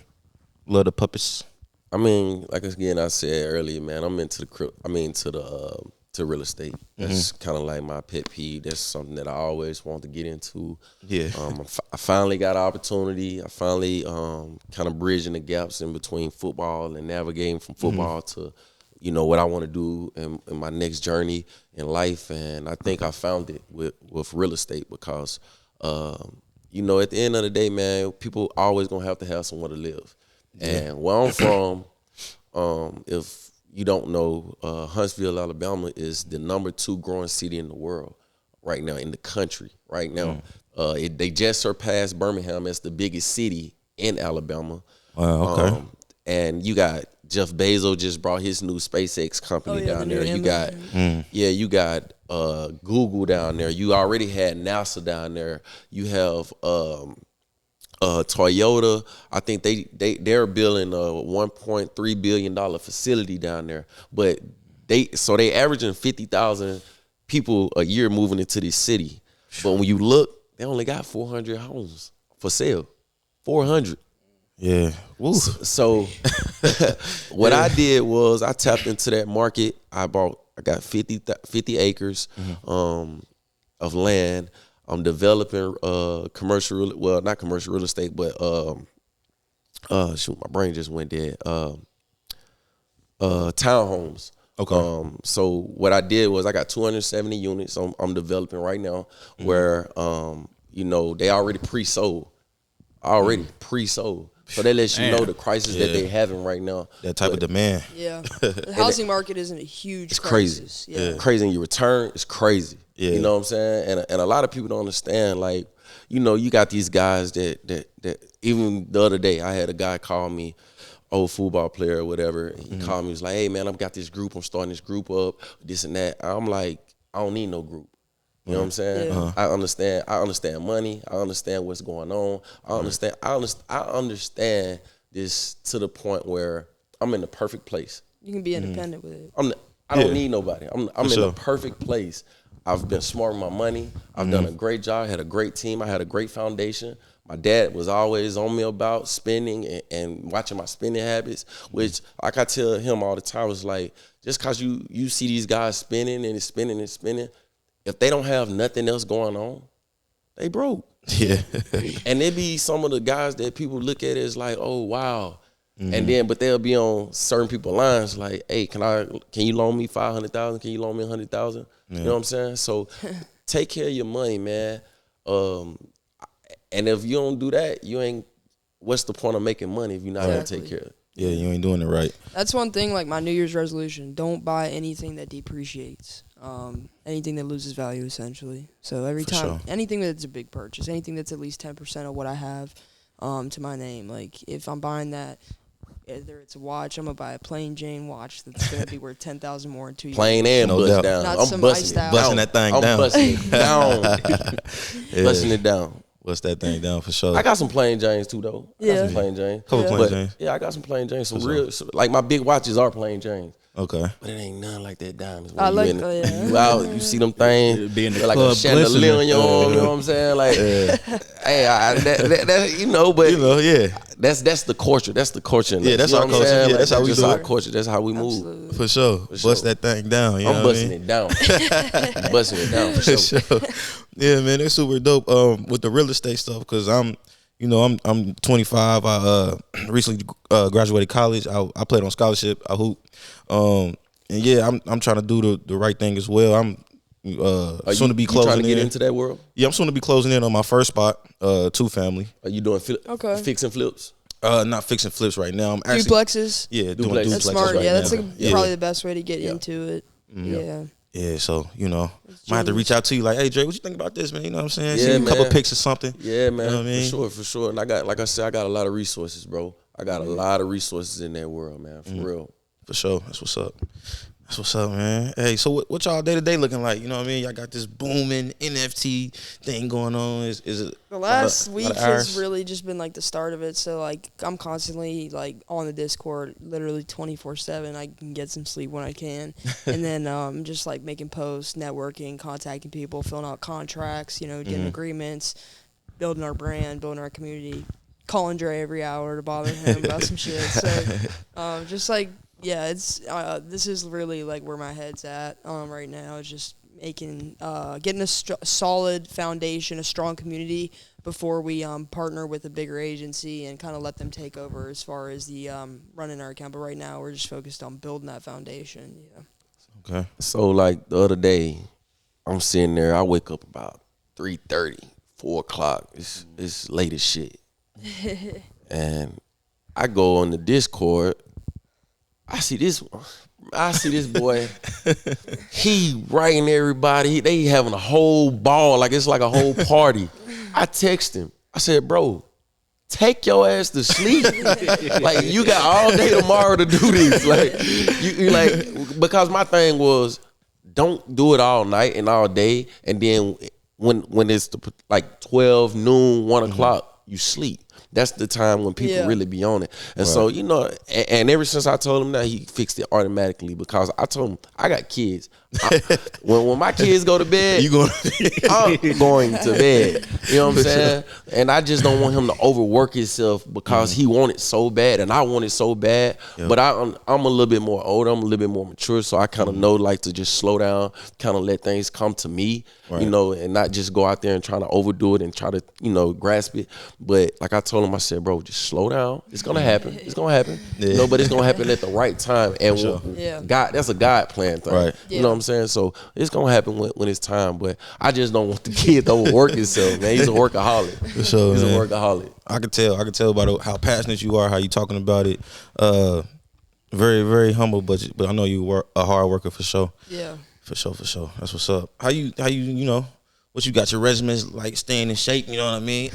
Love the puppets. I mean, like again, I said earlier, man, I'm into to real estate. That's kind of like my pet peeve. That's something that I always want to get into. Yeah. I finally got an opportunity. I finally kind of bridging the gaps in between football and navigating from football to, what I want to do in my next journey in life. And I think I found it with real estate because, at the end of the day, man, people always going to have somewhere to live. And where I'm from, if you don't know, Huntsville, Alabama is the number 2 growing city in the world right now, in the country right now. They just surpassed Birmingham as the biggest city in Alabama. Wow, okay. And you got Jeff Bezos just brought his new SpaceX company down there. You got Google down there. You already had NASA down there. You have Toyota. I think they're building a $1.3 billion facility down there. But they averaging 50,000 people a year moving into this city. But when you look, they only got 400 homes for sale. 400. Yeah. Woo. So what I did was I tapped into that market. I got 50 acres of land. I'm developing not commercial real estate, but my brain just went dead. Townhomes. Okay. So what I did was I got 270 units I'm developing right now where they already pre-sold. So that lets you know the crisis that they're having right now. That type of demand. Yeah. The housing market isn't a huge It's crisis. crazy. Yeah. Crazy, and your return is crazy. Yeah. You know what I'm saying? And a lot of people don't understand, like, you got these guys that even the other day I had a guy call me, old football player or whatever. He called me, he was like, hey man, I've got this group, I'm starting this group up, this and that. I'm like, I don't need no group. You know what I'm saying? Yeah. I understand money. I understand what's going on. I understand this to the point where I'm in the perfect place. You can be independent with it. I don't need nobody. I'm in sure. the perfect place. I've been smart with my money. I've done a great job. I had a great team. I had a great foundation. My dad was always on me about spending and watching my spending habits, which, like I tell him all the time, is like, just because you see these guys spending and spending and spending, if they don't have nothing else going on, they broke. Yeah. And it be some of the guys that people look at as like, oh, wow. And then, but they'll be on certain people's lines like, hey, can you loan me $500,000? Can you loan me $100,000? You know what I'm saying? So take care of your money, man. And if you don't do that, what's the point of making money if you're not going to take care of it? Yeah, you ain't doing it right. That's one thing, like my New Year's resolution, don't buy anything that depreciates. Anything that loses value, essentially. So every time, anything that's a big purchase, anything that's at least 10% of what I have to my name, like if I'm buying that, either it's a watch, I'm going to buy a plain Jane watch that's going to be worth $10,000 more in 2 years. Plain and No bust doubt. down. Not I'm some busting iced it out. down. Busting that thing I'm down. busting it down. Busting it down. Bust that thing down for sure. I got some plain Janes too, though. I got some plain Janes. Couple plain But, Janes. yeah, I got some plain Janes. Some real, like my big watches are plain Janes. Okay. But it ain't nothing like that diamonds. I When like you, that. you out, you see them things, Be in the feel like club a chandelier glistening. on your arm. You know what I'm saying? Like, hey, that, you know, but Yeah. that's the culture. That's the culture. Yeah, that's you know our what I'm culture. saying? Yeah, Like, that's how we just do our it. culture. That's how we move. Absolutely. For sure. sure. Bust that thing down. You know I'm what busting I mean? it down. I'm busting it down for For sure. sure. Yeah, man, it's super dope. With the real estate stuff, because I'm 25. I recently graduated college. I played on scholarship. I hoop. And yeah, I'm trying to do the right thing as well. I'm soon to be You closing trying to get in. into that world? Yeah, I'm soon to be closing in on my first spot, 2-family. Are you doing Okay. fix and flips? Not fixing flips right now. I'm actually Duplexes. doing Duplexes. duplexes That's smart. right Yeah, now. that's like Yeah. probably the best way to get Yeah. into it. Yeah. Yeah, so might have to reach out to you like, hey Dre, what you think about this, man? You know what I'm saying? Yeah, See a couple man. pics or something. Yeah, man, You know what I mean? for sure. And I got, like I said, I got a lot of resources, bro. I got a lot of resources in that world, man, for real. For sure. That's what's up. That's what's up, man. Hey, so what y'all day to day looking like? You know what I mean? Y'all got this booming NFT thing going on. Is it The last week lot of has hours? really just been like the start of it. So like I'm constantly like on the Discord, literally 24/7. I can get some sleep when I can, and then just like making posts, networking, contacting people, filling out contracts, getting agreements, building our brand, building our community, calling Dre every hour to bother him about some shit. So just like it's this is really like where my head's at right now. It's just making getting a solid foundation, a strong community before we partner with a bigger agency and kind of let them take over as far as the running our account. But right now we're just focused on building that foundation. Yeah. Okay. So, like, the other day, I'm sitting there. I wake up about 3:30, 4 o'clock. It's late as shit. And I go on the Discord. I see this boy. He writing everybody. They having a whole ball, like it's like a whole party. I text him. I said, bro, take your ass to sleep. Like, you got all day tomorrow to do this. Like, you like, because my thing was, don't do it all night and all day, and then when it's like 12 noon, 1 o'clock, you sleep. That's the time when people really be on it. And so, and ever since I told him that, he fixed it automatically, because I told him, I got kids. When my kids go to bed, I'm going to bed. You know what I'm saying? And I just don't want him to overwork himself because he want it so bad and I want it so bad. But I'm a little bit more older. I'm a little bit more mature. So I kind of know, like, to just slow down, kind of let things come to me, and not just go out there and try to overdo it and try to, grasp it. But like I told him, I said, bro, just slow down. It's going to happen. It's going to happen. But it's going to happen at the right time. And God, that's a God plan thing. Right. You know what I'm saying? So it's going to happen when it's time. But I just don't want the kid to overwork himself, man. He's a workaholic. For sure, He's man. a workaholic. I could tell about how passionate you are, how you talking about it. Very, very humble, but I know you a hard worker for sure. Yeah. For sure. That's what's up. How you what you got your regimens like staying in shape? You know what I mean?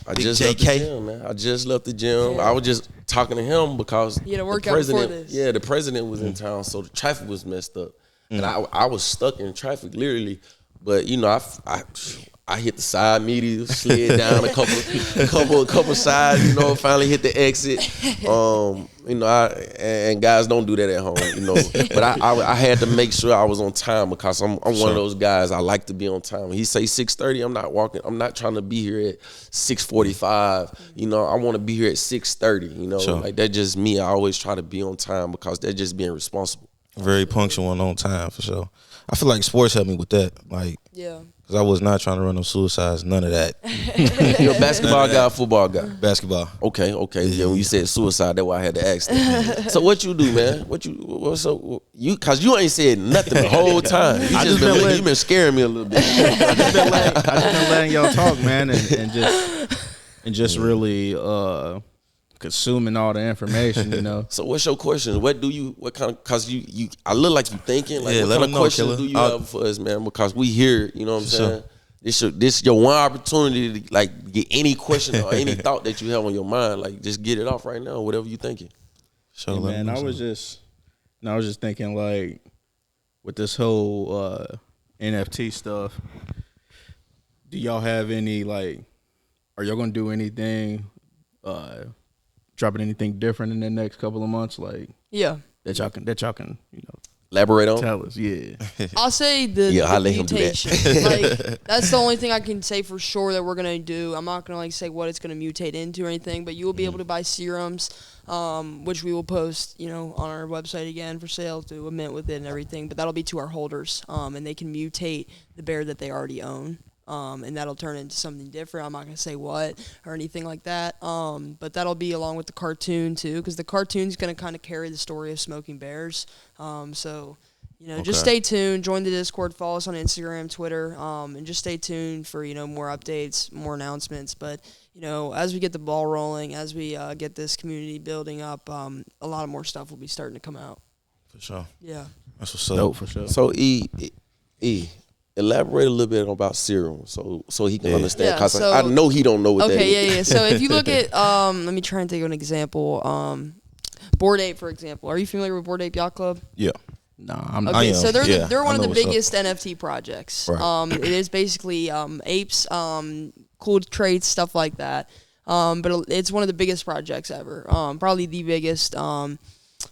I Big just left the gym, man. I just left the gym. Yeah. I was just talking to him because You had to work the out before president, this. the president was in town, so the traffic was messed up, and I was stuck in traffic literally. But I hit the side median, slid down a couple sides, finally hit the exit. And guys don't do that at home, But I had to make sure I was on time because I'm one of those guys. I like to be on time. When he say 6:30, I'm not walking. I'm not trying to be here at 6:45. I want to be here at 6:30. Sure. Like, that's just me. I always try to be on time because that's just being responsible. Very punctual and on time for sure. I feel like sports helped me with that, like, Yeah. because I was not trying to run no suicides, none of that. You a basketball guy, or football guy? Basketball. Okay. Yeah, when you said suicide, that's why I had to ask that. So what you do, man? Cause you ain't said nothing the whole time. You been scaring me a little bit. I just been letting y'all talk, man, and just really consuming all the information, So what's your question? What kind of, cause I look like you thinking, like, what let kind them of know, questions killer. do you have for us, man? Because we here, you know what I'm saying? This your one opportunity to, like, get any question or any thought that you have on your mind, like, just get it off right now, whatever you thinking. So Hey, man, I was just thinking, like, with this whole NFT stuff, do y'all have any, like, are y'all gonna do anything, dropping anything different in the next couple of months? Like, Yeah. that y'all can Elaborate on. tell us. Yeah. I'll say the I'll let him do that. mutation. Like that's the only thing I can say for sure that we're gonna do. I'm not gonna like say what it's gonna mutate into or anything, but you will be able to buy serums, which we will post, on our website again for sale to a mint with it and everything. But that'll be to our holders, and they can mutate the bear that they already own. And that'll turn into something different. I'm not going to say what or anything like that. But that'll be along with the cartoon, too, because the cartoon's going to kind of carry the story of smoking bears. So, just stay tuned. Join the Discord. Follow us on Instagram, Twitter, and just stay tuned for, more updates, more announcements. But, as we get the ball rolling, as we get this community building up, a lot of more stuff will be starting to come out. For sure. Yeah. That's what's up. Dope for sure. So elaborate a little bit about serum, so he can understand. Yeah, Cause so- I know he don't know what that is. Okay, yeah. So if you look at, let me try and think of an example. Bored Ape, for example. Are you familiar with Bored Ape Yacht Club? Yeah. Nah, I'm not. Okay, am. so they're Yeah, they're one I of know the what's up. biggest NFT projects. Right. It is basically apes, cool traits, stuff like that. But it's one of the biggest projects ever. Probably the biggest.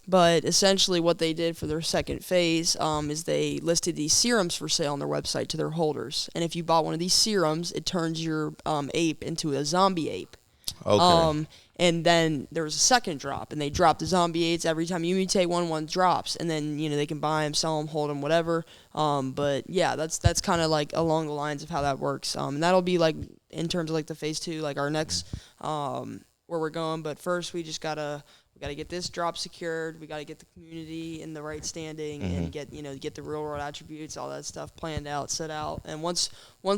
But essentially what they did for their second phase is they listed these serums for sale on their website to their holders. And if you bought one of these serums, it turns your ape into a zombie ape. Okay. And then there was a second drop, and they drop the zombie apes every time you mutate one drops, and then they can buy them, sell them, hold them, whatever. But yeah, that's kind of like along the lines of how that works. And that'll be like in terms of like the phase 2, like our next where we're going. But first, we gotta get this drop secured. We gotta get the community in the right standing and get the real world attributes, all that stuff planned out, set out. And once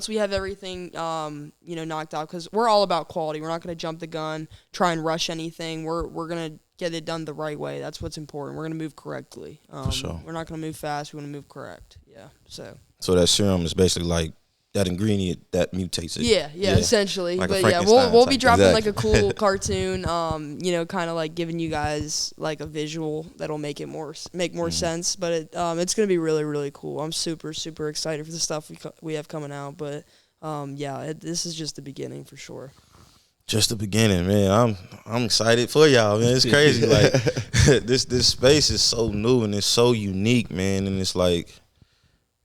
we have everything knocked out, because we're all about quality. We're not gonna jump the gun, try and rush anything. We're gonna get it done the right way. That's what's important. We're gonna move correctly. For sure. We're not gonna move fast. We want to move correct. Yeah. So that serum is basically like that ingredient that mutates it. Yeah, essentially. Like a but yeah, Frankenstein we'll be type. dropping Exactly. like a cool cartoon, kind of like giving you guys like a visual that'll make it make more sense. But it's gonna be really, really cool. I'm super, super excited for the stuff we have coming out. But this is just the beginning for sure. Just the beginning, man. I'm excited for y'all, man. It's crazy. Like this space is so new and it's so unique, man. And it's like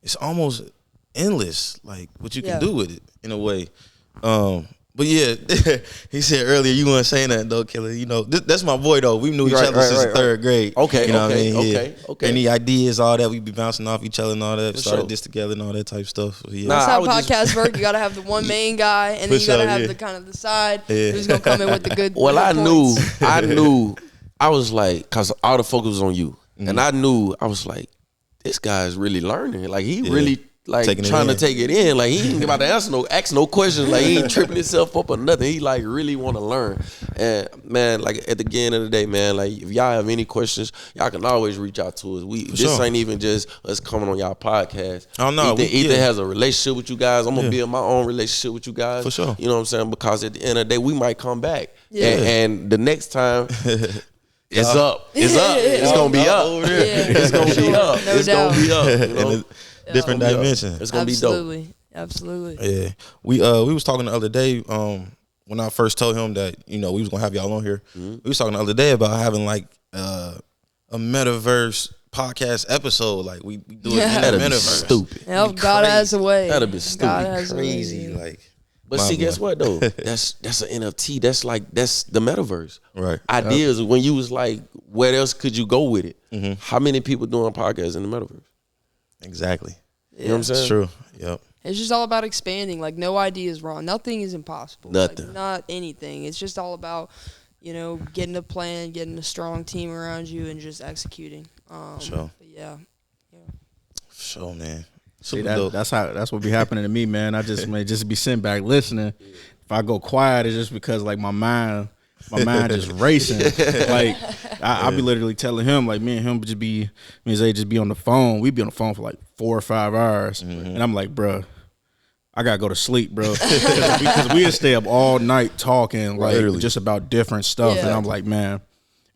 it's almost endless, like what you can do with it in a way. But yeah, he said earlier you weren't saying that though, Killer. That's my boy though. We knew each other since third grade. Okay, what I mean? okay. Any ideas, all that, we be bouncing off each other and all that. For Started sure. this together and all that type of stuff. So, yeah. That's I how was just- podcasts work. You gotta have the one main guy, and then you gotta sure, have yeah. the kind of the side Yeah. who's gonna come in with the good. Well, good I points. knew, I was like, cause all the focus was on you, and I knew, I was like, this guy is really learning. Like he really like Taking it trying to in. take it in. Like he ain't about to ask no questions. Like he ain't tripping himself up or nothing. He like really want to learn. And man, like at the end of the day, man, like if y'all have any questions, y'all can always reach out to us. This sure. ain't even just us coming on y'all podcast. Oh, no, Ethan yeah. has a relationship with you guys. I'm gonna build my own relationship with you guys. For sure. You know what I'm saying? Because at the end of the day, we might come back. Yeah. And the next time. It's up. It's up. It's gonna be up. Over there. Yeah, It's gonna be up. No It's doubt. gonna be up. You know? In a different It's gonna be up. dimension. It's gonna be dope. Absolutely. Yeah, we was talking the other day when I first told him that we was gonna have y'all on here. We was talking the other day about having like a metaverse podcast episode. Like we do it in the That'd be metaverse. stupid. Yep, God has a way. That'd be stupid. God has a way. Crazy, like. But My see, boy. guess what though? That's an NFT. That's the metaverse. Right. Ideas when you was like, where else could you go with it? How many people doing podcasts in the metaverse? Exactly. You know what I'm saying? It's true. Yep. It's just all about expanding. Like, no idea is wrong. Nothing is impossible. Nothing. Like, not anything. It's just all about, getting a plan, getting a strong team around you, and just executing. Sure. But yeah. Sure, man. See, Super dope. that's what be happening to me, man. I just may just be sitting back listening. If I go quiet, it's just because like my mind just racing. Like I be literally telling him, like me and him just be, me and Zay just be on the phone. We be on the phone for like 4 or 5 hours, and I'm like, bruh, I gotta go to sleep, bro, because we just stay up all night talking like Literally. just about different stuff, and Yeah. I'm like, man,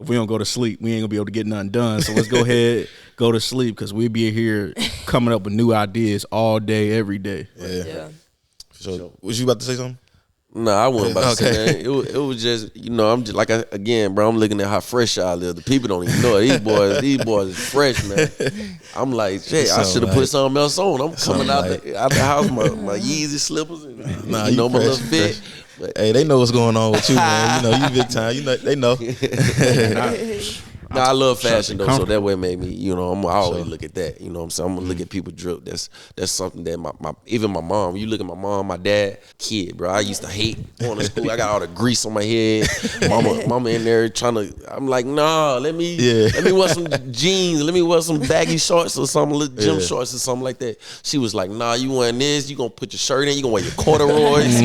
if we don't go to sleep, we ain't gonna be able to get nothing done. So let's go ahead, go to sleep, because we be here coming up with new ideas all day, every day. Yeah. Yeah. So, was you about to say something? Nah, I wasn't about to say that. It was just, I'm just like again, bro. I'm looking at how fresh y'all live. The people don't even know it. These boys is fresh, man. I'm like, shit, I should have put something else on. I'm coming out the house, my Yeezy slippers, and Nah, my little fit. But, hey, they know what's going on with you, man. You big time. They know. I love fashion though, so that way made me, I always look at that. You know what I'm saying? I'm gonna look at people drip. That's something that even my mom. You look at my mom, my dad, kid, bro. I used to hate going to school. I got all the grease on my head. Mama in there trying to. I'm like, nah, let me wear some jeans. Let me wear some baggy shorts or something, gym shorts or something like that. She was like, nah, you wearing this? You gonna put your shirt in? You gonna wear your corduroys?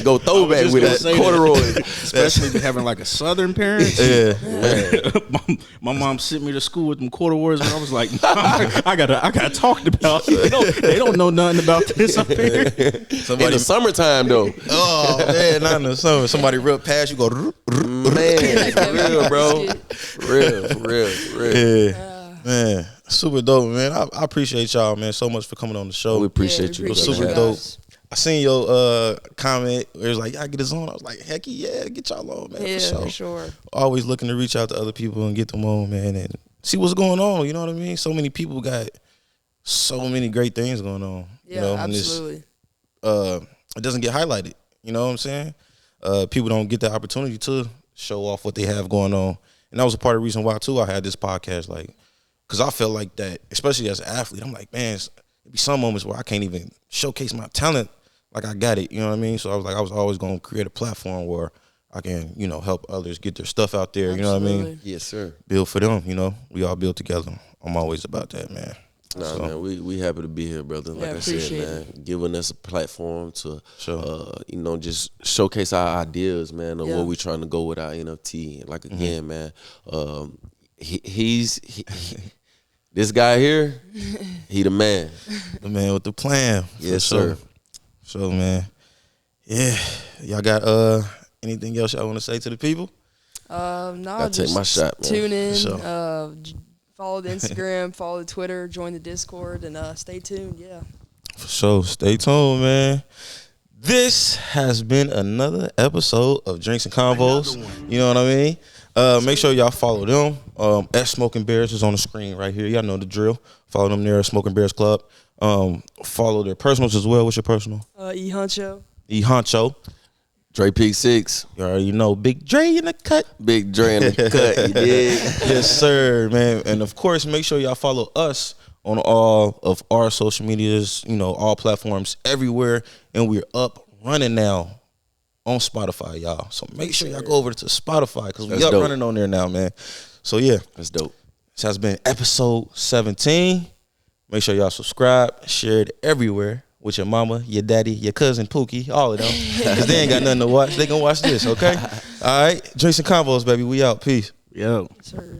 Go throwback with it. Corduroys, especially having like a Southern parent. Yeah. My mom sent me to school with them corduroys, and I was like, I gotta talk about it. They don't know nothing about this up here. In the summertime though. Oh man, not in the summer. Somebody ripped past you, go. Man, for real, bro. For real. Yeah, man, super dope, man. I appreciate y'all, man, so much for coming on the show. We appreciate you. It was super dope. I seen your comment where it was like, y'all get us on. I was like, heck yeah, get y'all on, man. Yeah, for sure. Always looking to reach out to other people and get them on, man, and see what's going on. You know what I mean? So many people got so many great things going on. Yeah, absolutely. It doesn't get highlighted. You know what I'm saying? People don't get the opportunity to show off what they have going on. And that was a part of the reason why, too, I had this podcast. Like, because I felt like that, especially as an athlete, I'm like, man, there'd be some moments where I can't even showcase my talent like I got it, you know what I mean? So I was always going to create a platform where I can, help others get their stuff out there, you know what I mean? Yes, sir. Build for them, we all build together. I'm always about that, man. Nah, man, we happy to be here, brother. Like I said, man, giving us a platform to, just showcase our ideas, man, of where we trying to go with our NFT. And like again, man, he's this guy here, he the man. The man with the plan. Yes, sir. So, man, yeah, y'all got anything else y'all want to say to the people? No, just take my shot, man. Tune in, follow the Instagram, follow the Twitter, join the Discord, and stay tuned. Yeah. For sure, stay tuned, man. This has been another episode of Drinks and Convos. You know what I mean? Make sure y'all follow them. At Smoking Bears is on the screen right here. Y'all know the drill. Follow them there at Smoking Bears Club. Follow their personals as well. What's your personal? E-Honcho. E-Honcho. Dre Peak 6. You already know. Big Dre in the cut. Big Dre in the cut. You dig? Yes, sir, man. And of course, make sure y'all follow us on all of our social medias, all platforms everywhere. And we're up running now on Spotify, y'all. So make sure y'all go over to Spotify because we up running on there now, man. So yeah. That's dope. This has been episode 17. Make sure y'all subscribe, share it everywhere with your mama, your daddy, your cousin Pookie, all of them. Because they ain't got nothing to watch. They gonna watch this, okay? All right. Drinks and Convos, baby. We out. Peace. Yo. Sir.